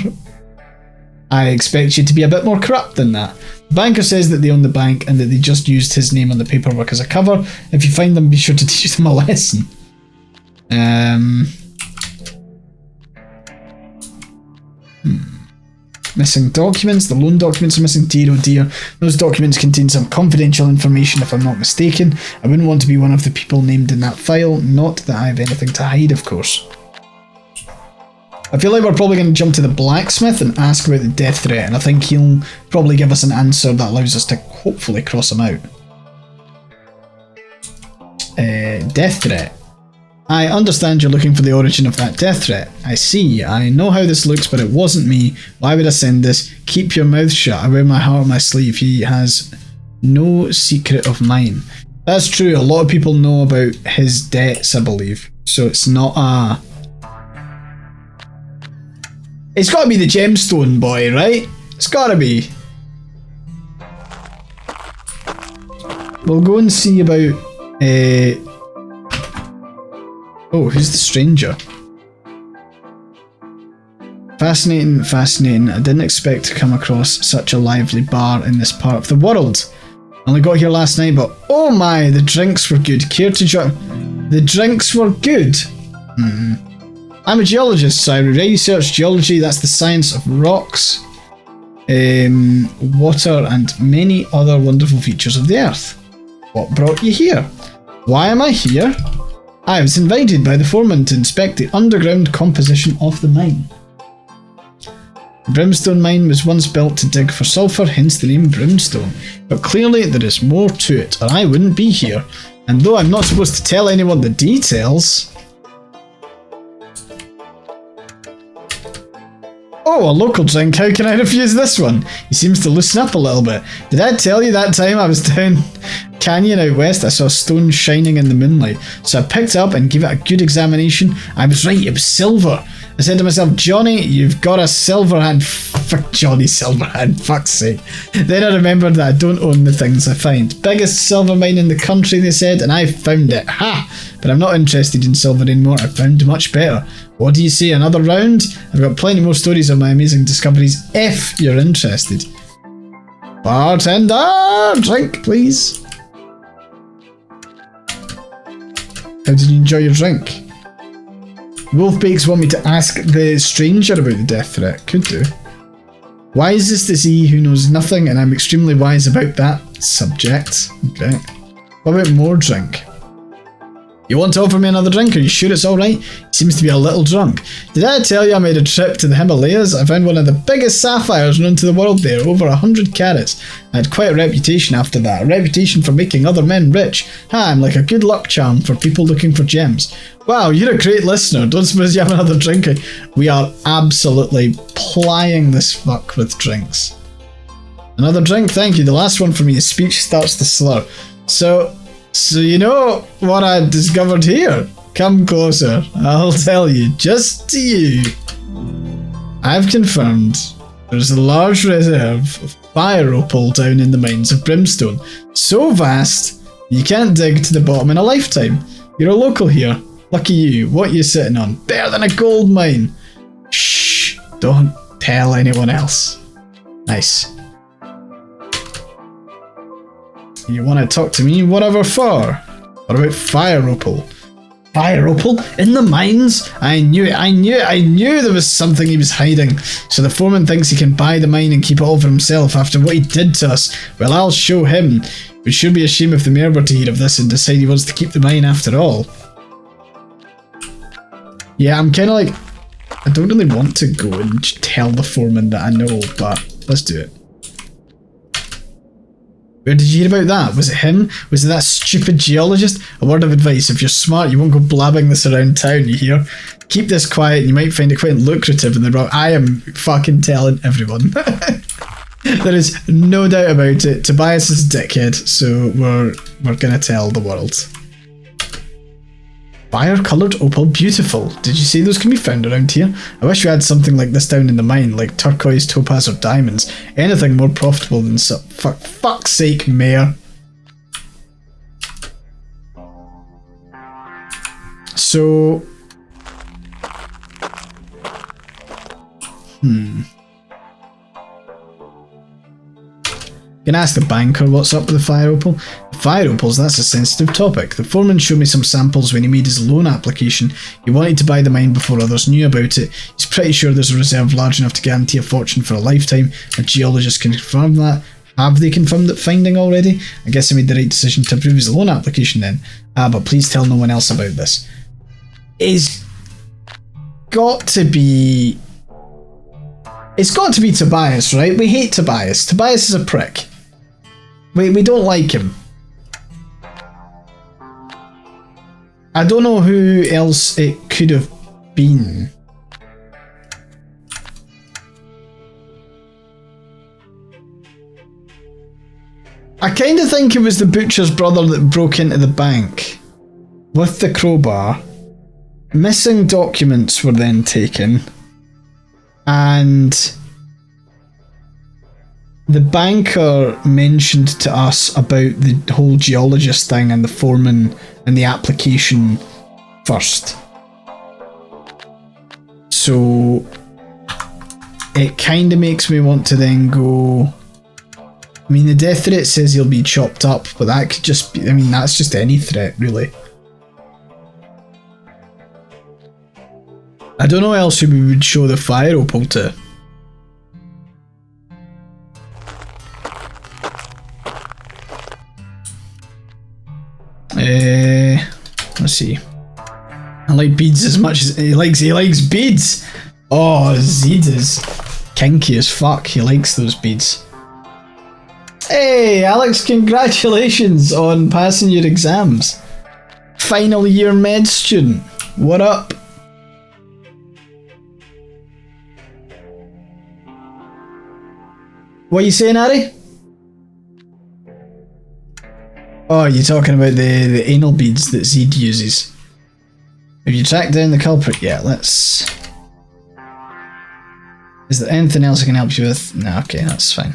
I expect you to be a bit more corrupt than that. The banker says that they own the bank and that they just used his name on the paperwork as a cover. If you find them, be sure to teach them a lesson. Missing documents. The loan documents are missing. Dear oh dear. Those documents contain some confidential information if I'm not mistaken. I wouldn't want to be one of the people named in that file. Not that I have anything to hide, of course. I feel like we're probably going to jump to the blacksmith and ask about the death threat, and I think he'll probably give us an answer that allows us to hopefully cross him out. Death threat. I understand you're looking for the origin of that death threat. I see. I know how this looks, but it wasn't me. Why would I send this? Keep your mouth shut. I wear my heart on my sleeve. He has no secret of mine. That's true. A lot of people know about his debts, I believe. So it's not a... It's got to be the gemstone boy, right? It's got to be. We'll go and see about... Oh, who's the stranger? Fascinating, fascinating. I didn't expect to come across such a lively bar in this part of the world. Only got here last night, but oh my, the drinks were good. Care to join? The drinks were good. I'm a geologist, so I research geology. That's the science of rocks, water, and many other wonderful features of the earth. What brought you here? Why am I here? I was invited by the foreman to inspect the underground composition of the mine. The Brimstone mine was once built to dig for sulphur, hence the name Brimstone. But clearly there is more to it, or I wouldn't be here. And though I'm not supposed to tell anyone the details... Oh, a local drink, how can I refuse this one? He seems to loosen up a little bit. Did I tell you that time I was down canyon out west, I saw a stone shining in the moonlight, so I picked it up and gave it a good examination. I was right, it was silver. I said to myself, Johnny, you've got a silver hand. Fuck Johnny Silverhand, fuck's sake. Then I remembered that I don't own the things I find. Biggest silver mine in the country, they said, and I found it. Ha! But I'm not interested in silver anymore, I found much better. What do you say, another round? I've got plenty more stories of my amazing discoveries if you're interested. Bartender, drink please. How did you enjoy your drink? Wolfbakes want me to ask the stranger about the death threat. Could do. Wise is the Z who knows nothing, and I'm extremely wise about that subject. Okay. What about more drink? You want to offer me another drink? Are you sure it's alright? He seems to be a little drunk. Did I tell you I made a trip to the Himalayas? I found one of the biggest sapphires known to the world there, over 100 carats. I had quite a reputation after that, a reputation for making other men rich. I'm like a good luck charm for people looking for gems. Wow, you're a great listener. Don't suppose you have another drink? We are absolutely plying this fuck with drinks. Another drink? Thank you. The last one for me. His speech starts to slur. So you know what I discovered here? Come closer, I'll tell you, just to you. I've confirmed there's a large reserve of fire opal down in the mines of Brimstone. So vast, you can't dig to the bottom in a lifetime. You're a local here. Lucky you. What are you sitting on? Better than a gold mine. Shh. Don't tell anyone else. Nice. You want to talk to me? Whatever for? What about Fire Opal? Fire Opal? In the mines? I knew it. I knew there was something he was hiding. So the foreman thinks he can buy the mine and keep it all for himself after what he did to us. Well, I'll show him. It would sure be a shame if the mayor were to hear of this and decide he wants to keep the mine after all. Yeah, I'm kind of like... I don't really want to go and tell the foreman that I know, but let's do it. Where did you hear about that? Was it him? Was it that stupid geologist? A word of advice, if you're smart, you won't go blabbing this around town, you hear? Keep this quiet and you might find it quite lucrative in the rock. I am fucking telling everyone. There is no doubt about it. Tobias is a dickhead, so we're gonna tell the world. Fire-coloured opal, beautiful. Did you see those can be found around here? I wish we had something like this down in the mine, like turquoise, topaz or diamonds. Anything more profitable than so... Fuck's sake, Mayor. So... Can ask the banker what's up with the fire opal. Fire opals, that's a sensitive topic. The foreman showed me some samples when he made his loan application. He wanted to buy the mine before others knew about it. He's pretty sure there's a reserve large enough to guarantee a fortune for a lifetime. A geologist can confirm that. Have they confirmed that finding already? I guess I made the right decision to approve his loan application then. But please tell no one else about this. It's got to be Tobias, right? We hate Tobias. Tobias is a prick. We don't like him. I don't know who else it could have been. I kind of think it was the butcher's brother that broke into the bank with the crowbar. Missing documents were then taken, and the banker mentioned to us about the whole geologist thing and the foreman and the application first. So it kind of makes me want to then go... I mean, the death threat says he'll be chopped up, but that could just be... I mean, that's just any threat, really. I don't know else who we would show the fire opal to. Let's see. I like beads as much as he likes beads. Oh, Zed is kinky as fuck. He likes those beads. Hey, Alex, congratulations on passing your exams. Final year med student. What up? What are you saying, Harry? Oh, you're talking about the anal beads that Zed uses. Have you tracked down the culprit yet? Let's... Is there anything else I can help you with? No, okay, that's fine.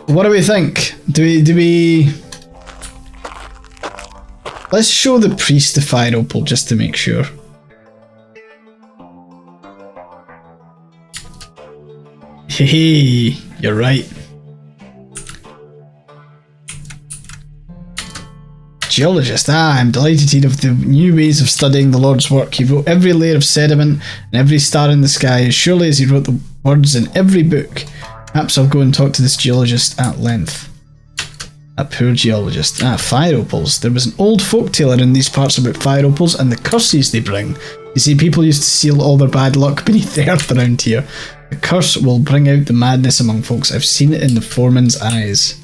What do we think? Do we... Let's show the priest the fire opal just to make sure. Hey, you're right. Geologist, I'm delighted to hear of the new ways of studying the Lord's work. He wrote every layer of sediment and every star in the sky as surely as he wrote the words in every book. Perhaps I'll go and talk to this geologist at length. A poor geologist. Fire opals. There was an old folktale in these parts about fire opals and the curses they bring. You see, people used to seal all their bad luck beneath the earth around here. The curse will bring out the madness among folks. I've seen it in the foreman's eyes.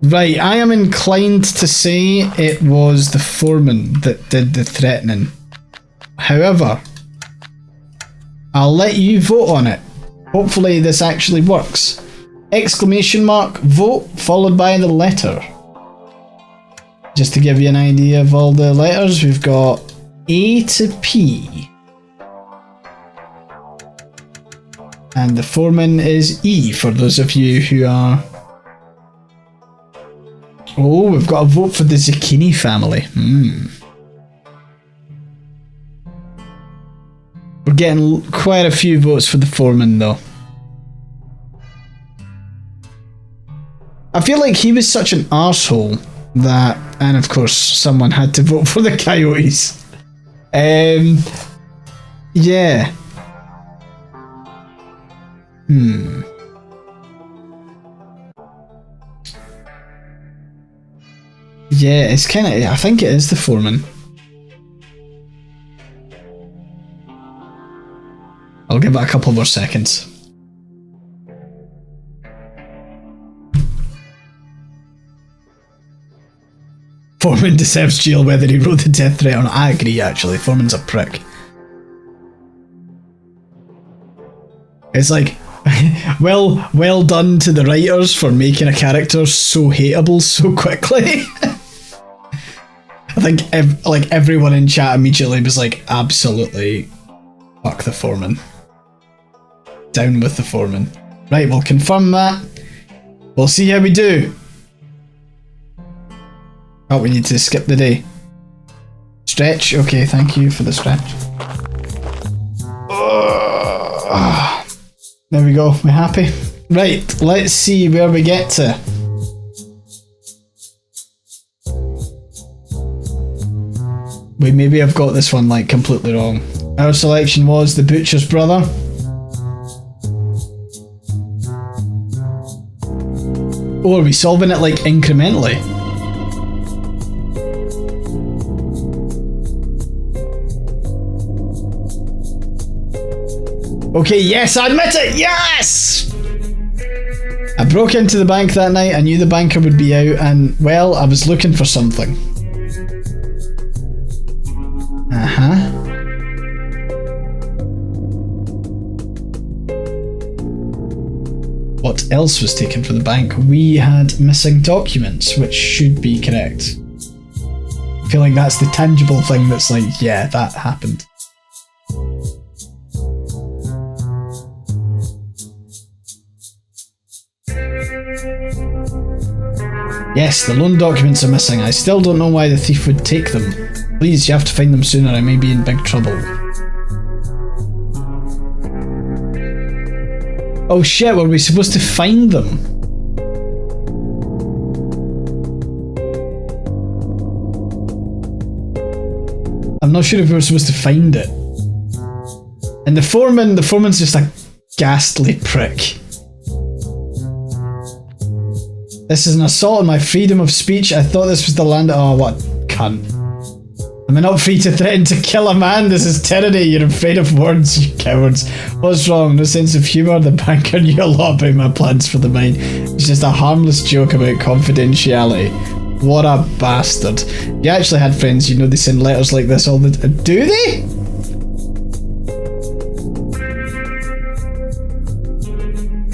Right, I am inclined to say it was the foreman that did the threatening. However, I'll let you vote on it. Hopefully this actually works. Exclamation mark, vote, followed by the letter. Just to give you an idea of all the letters, we've got A to P. And the foreman is E, for those of you who are... Oh, we've got a vote for the Zucchini family. We're getting quite a few votes for the foreman, though. I feel like he was such an arsehole that... And of course, someone had to vote for the coyotes. Yeah. Yeah, it's kind of... I think it is the foreman. I'll give it a couple more seconds. Foreman deserves jail whether he wrote the death threat or not. I agree, actually. Foreman's a prick. It's like, well done to the writers for making a character so hateable so quickly. I think everyone in chat immediately was like, absolutely fuck the foreman. Down with the foreman. Right, we'll confirm that. We'll see how we do. Oh, we need to skip the day. Stretch. Okay, thank you for the stretch. There we go. We're happy. Right, let's see where we get to. We maybe have got this one like completely wrong. Our selection was the butcher's brother. Oh, are we solving it like incrementally? Okay, yes, I admit it! Yes! I broke into the bank that night. I knew the banker would be out and, well, I was looking for something. What else was taken from the bank? We had missing documents, which should be correct. I feel like that's the tangible thing that's like, yeah, that happened. Yes, the loan documents are missing. I still don't know why the thief would take them. Please, you have to find them sooner. I may be in big trouble. Oh shit, were we supposed to find them? I'm not sure if we were supposed to find it. And the foreman's just a ghastly prick. This is an assault on my freedom of speech. I thought this was the land. Oh, what cunt. Am I not free to threaten to kill a man? This is tyranny. You're afraid of words, you cowards. What's wrong? No sense of humour? The banker knew a lot about my plans for the mine. It's just a harmless joke about confidentiality. What a bastard. You actually had friends, you know, they send letters like this all the time. Do they?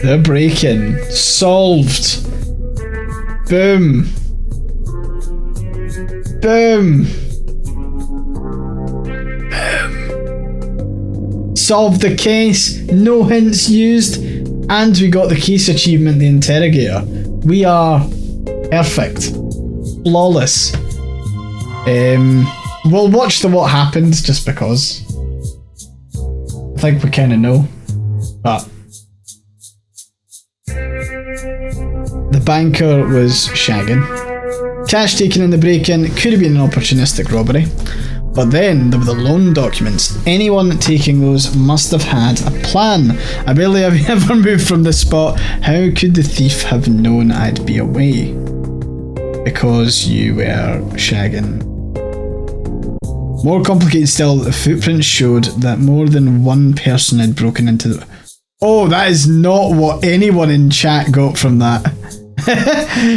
The break-in. Solved. Boom. Boom. Solved the case, no hints used, and we got the case achievement, the interrogator. We are perfect. Flawless. We'll watch the what happened just because. I think we kind of know. But the banker was shagging. Cash taken in the break-in could have been an opportunistic robbery. But then there were the loan documents. Anyone taking those must have had a plan. I barely have ever moved from this spot. How could the thief have known I'd be away? Because you were shagging. More complicated still, the footprints showed that more than one person had broken into the... Oh, that is not what anyone in chat got from that.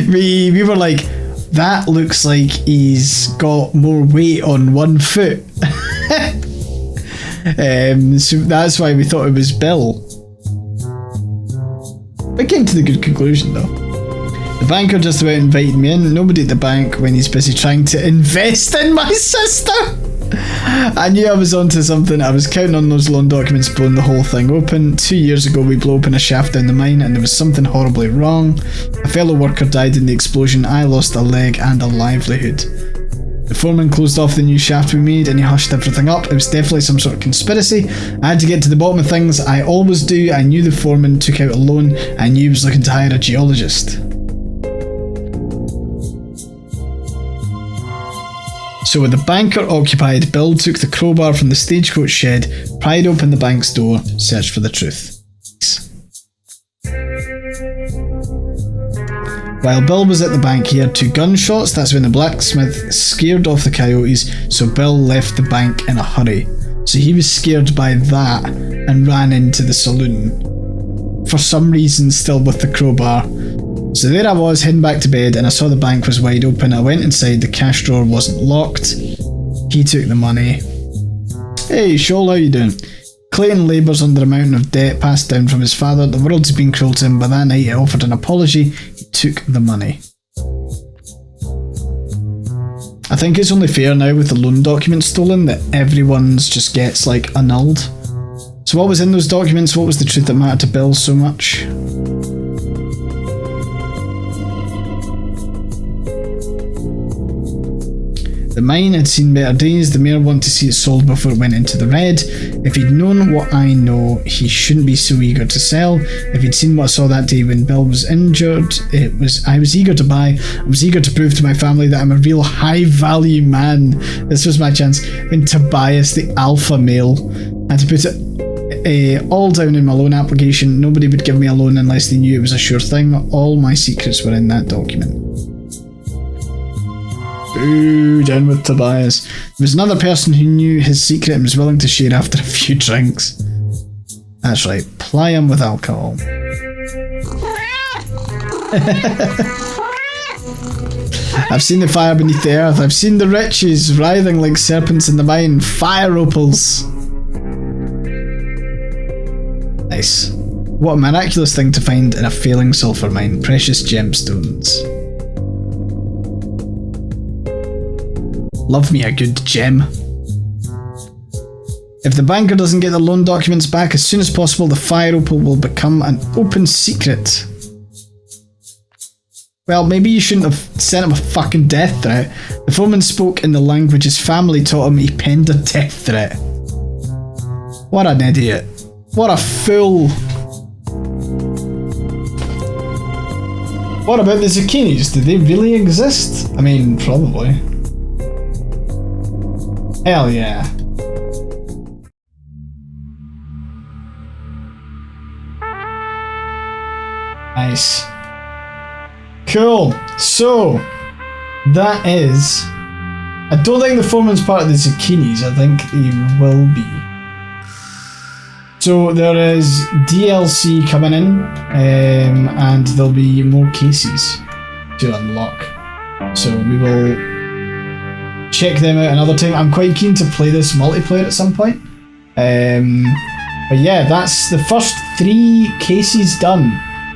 we were like... That looks like he's got more weight on one foot. So that's why we thought it was Bill. We came to the good conclusion though. The banker just about invited me in. Nobody at the bank when he's busy trying to invest in my sister. I knew I was onto something. I was counting on those loan documents blowing the whole thing open. 2 years ago we blew open a shaft down the mine and there was something horribly wrong. A fellow worker died in the explosion. I lost a leg and a livelihood. The foreman closed off the new shaft we made and he hushed everything up. It was definitely some sort of conspiracy. I had to get to the bottom of things. I always do. I knew the foreman took out a loan. I knew he was looking to hire a geologist. So with the banker occupied, Bill took the crowbar from the stagecoach shed, pried open the bank's door, searched for the truth. While Bill was at the bank, he heard 2 gunshots. That's when the blacksmith scared off the coyotes, so Bill left the bank in a hurry. So he was scared by that and ran into the saloon. For some reason, still with the crowbar. So there I was, heading back to bed, and I saw the bank was wide open. I went inside, the cash drawer wasn't locked. He took the money. Hey, Shoal, how you doing? Clayton labours under a mountain of debt passed down from his father. The world's been cruel to him, but that night he offered an apology. He took the money. I think it's only fair now with the loan documents stolen that everyone's just gets like annulled. So what was in those documents? What was the truth that mattered to Bill so much? The mine had seen better days. The mayor wanted to see it sold before it went into the red. If he'd known what I know, he shouldn't be so eager to sell. If he'd seen what I saw that day when Bill was injured, I was eager to buy. I was eager to prove to my family that I'm a real high-value man. This was my chance. When Tobias, the alpha male, had to put it all down in my loan application. Nobody would give me a loan unless they knew it was a sure thing. All my secrets were in that document. Ooh, down with Tobias. There was another person who knew his secret and was willing to share after a few drinks. That's right, ply him with alcohol. I've seen the fire beneath the earth. I've seen the riches writhing like serpents in the mine. Fire opals. Nice. What a miraculous thing to find in a failing sulphur mine. Precious gemstones. Love me a good gem. If the banker doesn't get the loan documents back as soon as possible, the fire opal will become an open secret. Well, maybe you shouldn't have sent him a fucking death threat. The foreman spoke in the language his family taught him. He penned a death threat. What an idiot. What a fool. What about the zucchinis? Do they really exist? I mean, probably. Hell yeah. Nice. Cool. So, that is... I don't think the foreman's part of the zucchinis. I think he will be. So there is DLC coming in, and there'll be more cases to unlock. So we will check them out another time. I'm quite keen to play this multiplayer at some point. But yeah, that's the first 3 cases done.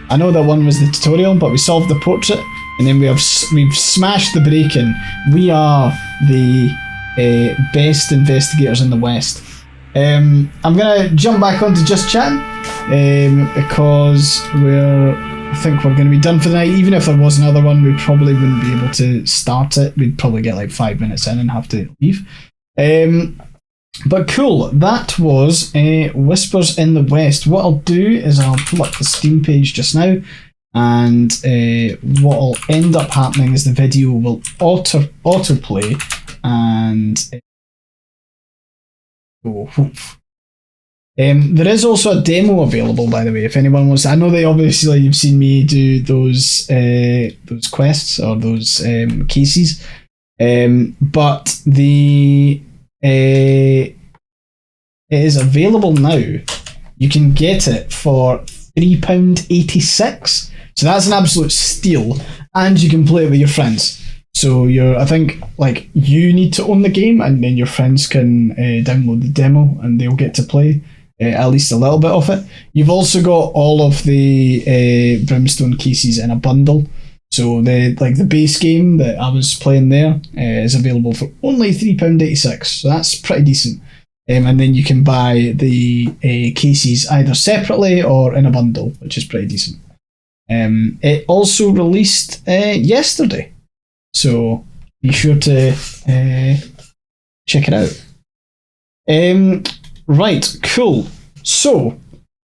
I know that one was the tutorial, but we solved the portrait, and then we've smashed the break-in. We are the best investigators in the West. I'm gonna jump back onto Just Chatting because I think we're gonna be done for the night. Even if there was another one, we probably wouldn't be able to start it. We'd probably get like 5 minutes in and have to leave. But cool, that was Whispers in the West. What I'll do is I'll pull up the Steam page just now, and what will end up happening is the video will autoplay and there is also a demo available, by the way, if anyone wants. I know that obviously you've seen me do those quests or those cases, but it is available now. You can get it for £3.86, so that's an absolute steal, and you can play it with your friends. So I think like you need to own the game, and then your friends can download the demo, and they'll get to play at least a little bit of it. You've also got all of the Brimstone cases in a bundle, So the base game that I was playing there is available for only £3.86, so that's pretty decent. And then you can buy the cases either separately or in a bundle, which is pretty decent. It also released yesterday, so be sure to check it out. Right, cool. So,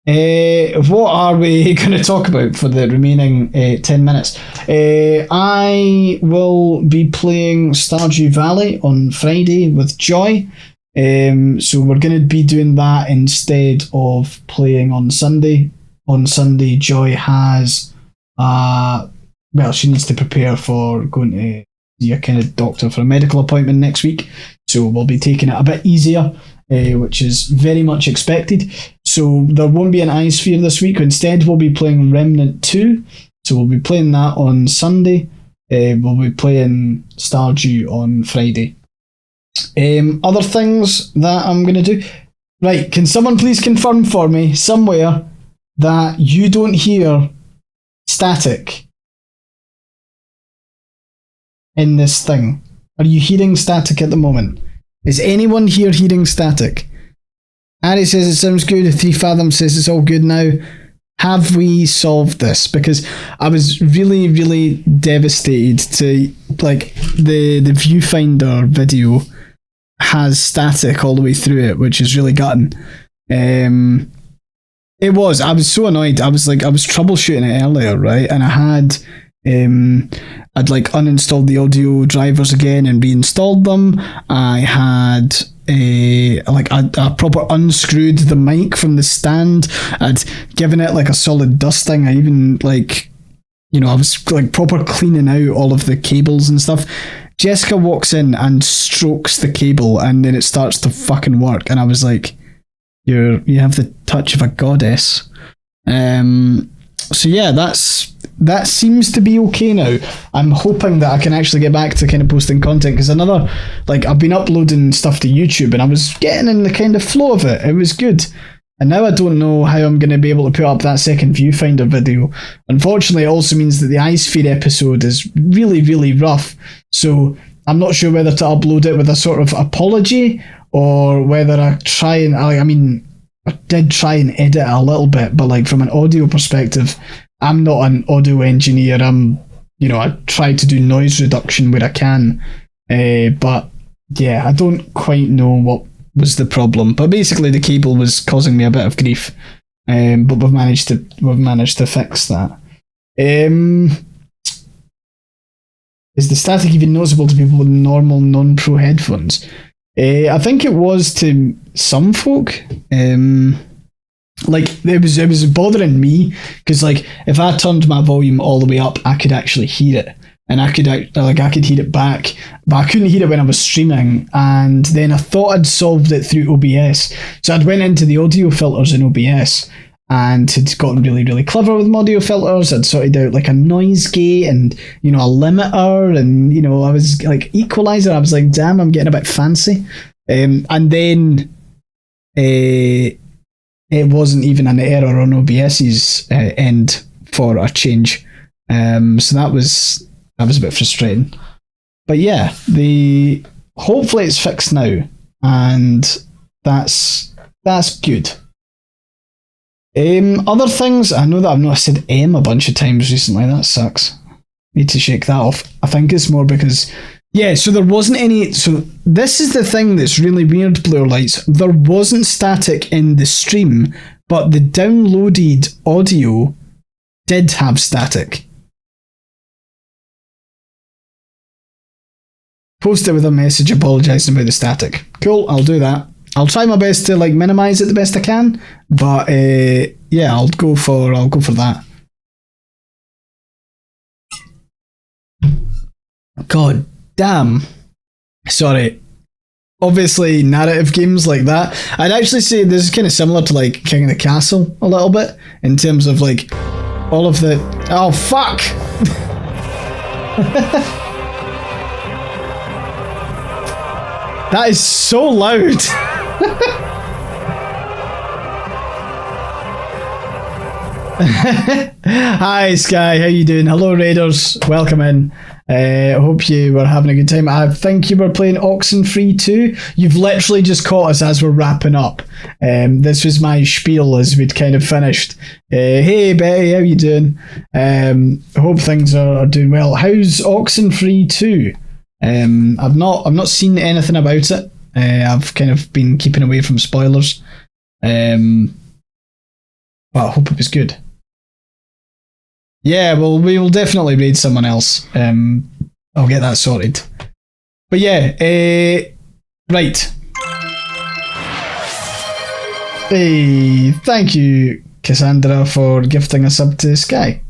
what are we going to talk about for the remaining 10 minutes? I will be playing Stardew Valley on Friday with Joy. So we're going to be doing that instead of playing on Sunday. On Sunday, Joy has, she needs to prepare for going to see a kind of doctor for a medical appointment next week. So we'll be taking it a bit easier, which is very much expected. So there won't be an iSphere this week. Instead, we'll be playing Remnant 2. So we'll be playing that on Sunday. We'll be playing Stardew on Friday. Other things that I'm going to do. Right, can someone please confirm for me somewhere that you don't hear static in this thing? Are you hearing static at the moment? Is anyone here hearing static? Ari says it sounds good. 3 Fathom says it's all good now. Have we solved this? Because I was really, really devastated to, like, the viewfinder video has static all the way through it, which is really gutting. I was so annoyed. I was troubleshooting it earlier, right? And I'd uninstalled the audio drivers again and reinstalled them. I had I proper unscrewed the mic from the stand. I'd given it like a solid dusting. I even I was proper cleaning out all of the cables and stuff. Jessica walks in and strokes the cable, and then it starts to fucking work. And I was like, you have the touch of a goddess. So yeah, that seems to be okay now. I'm hoping that I can actually get back to kind of posting content, because I've been uploading stuff to YouTube and I was getting in the kind of flow of it. It was good. And now I don't know how I'm going to be able to put up that second viewfinder video. Unfortunately, it also means that the iSphere episode is really, really rough. So I'm not sure whether to upload it with a sort of apology or whether I try and... I did try and edit it a little bit, but from an audio perspective, I'm not an audio engineer. I try to do noise reduction where I can. But yeah, I don't quite know what was the problem. But basically the cable was causing me a bit of grief. But we've managed to fix that. Is the static even noticeable to people with normal non-pro headphones? I think it was to some folk. It was bothering me because if I turned my volume all the way up, I could actually hear it, and I could hear it back, but I couldn't hear it when I was streaming. And then I thought I'd solved it through OBS, so I'd went into the audio filters in OBS and had gotten really, really clever with audio filters. I'd sorted out a noise gate and a limiter, and I was equalizer. I was like, damn, I'm getting a bit fancy. And then it wasn't even an error on OBS's end for a change. So that was a bit frustrating. But yeah, hopefully it's fixed now, and that's good. Other things, I know that I've not said a bunch of times recently. That sucks. Need to shake that off. I think it's more because, so there wasn't any. So this is the thing that's really weird, Blue Lights. There wasn't static in the stream, but the downloaded audio did have static. Post it with a message apologising about the static. Cool, I'll do that. I'll try my best to minimize it the best I can, but I'll go for that. God damn. Sorry. Obviously, narrative games like that. I'd actually say this is kind of similar to King of the Castle a little bit in terms of all of the. Oh fuck. That is so loud. Hi Sky, how you doing? Hello Raiders, welcome in. I hope you were having a good time. I think you were playing Oxenfree 2. You've literally just caught us as we're wrapping up. This was my spiel as we'd kind of finished. Hey Betty, how you doing? I hope things are doing well. How's Oxenfree 2? I've not seen anything about it. I've kind of been keeping away from spoilers. But I hope it was good. Yeah, well, we will definitely raid someone else. I'll get that sorted. But yeah, right. Hey, thank you, Cassandra, for gifting a sub to Sky.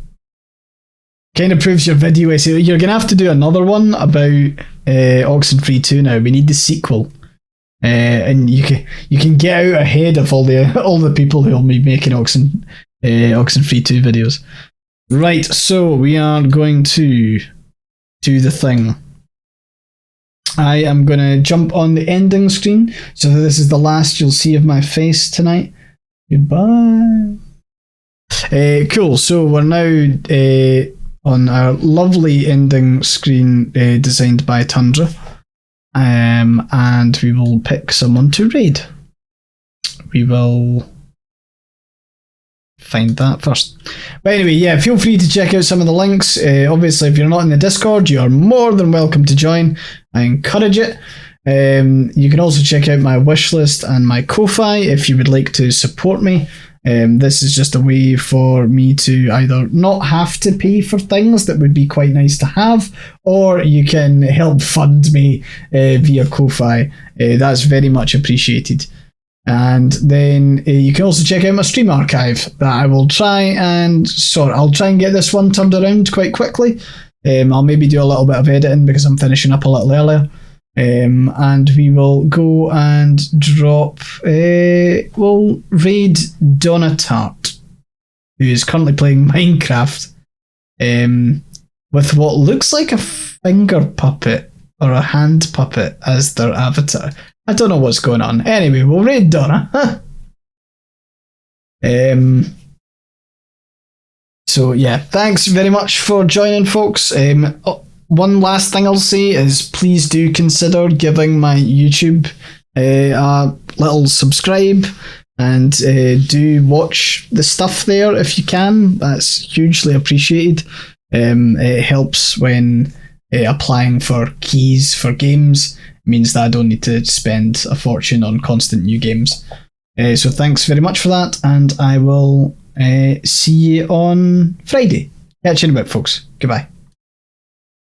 Kind of proves your video essay. You're going to have to do another one about Oxenfree 2 now. We need the sequel. And you can get out ahead of all the people who'll be making Oxenfree 2 videos. Right, so we are going to do the thing. I am going to jump on the ending screen, so this is the last you'll see of my face tonight. Goodbye. Cool, so we're now on our lovely ending screen designed by Tundra. And we will pick someone to raid. We will find that first. But anyway, yeah, feel free to check out some of the links. Obviously, if you're not in the Discord, you are more than welcome to join. I encourage it. You can also check out my wishlist and my Ko-Fi if you would like to support me. This is just a way for me to either not have to pay for things that would be quite nice to have, or you can help fund me via Ko-Fi. That's very much appreciated. And then you can also check out my stream archive that I will try and sort. I'll try and get this one turned around quite quickly. I'll maybe do a little bit of editing because I'm finishing up a little earlier. And we will go and drop. We'll raid Donna Tart, who is currently playing Minecraft with what looks like a finger puppet or a hand puppet as their avatar. I don't know what's going on. Anyway, we'll raid Donna. So yeah, thanks very much for joining, folks. One last thing I'll say is please do consider giving my YouTube a little subscribe and do watch the stuff there if you can. That's hugely appreciated. It helps when applying for keys for games. It means that I don't need to spend a fortune on constant new games. So thanks very much for that, and I will see you on Friday. Catch you in a bit, folks. Goodbye.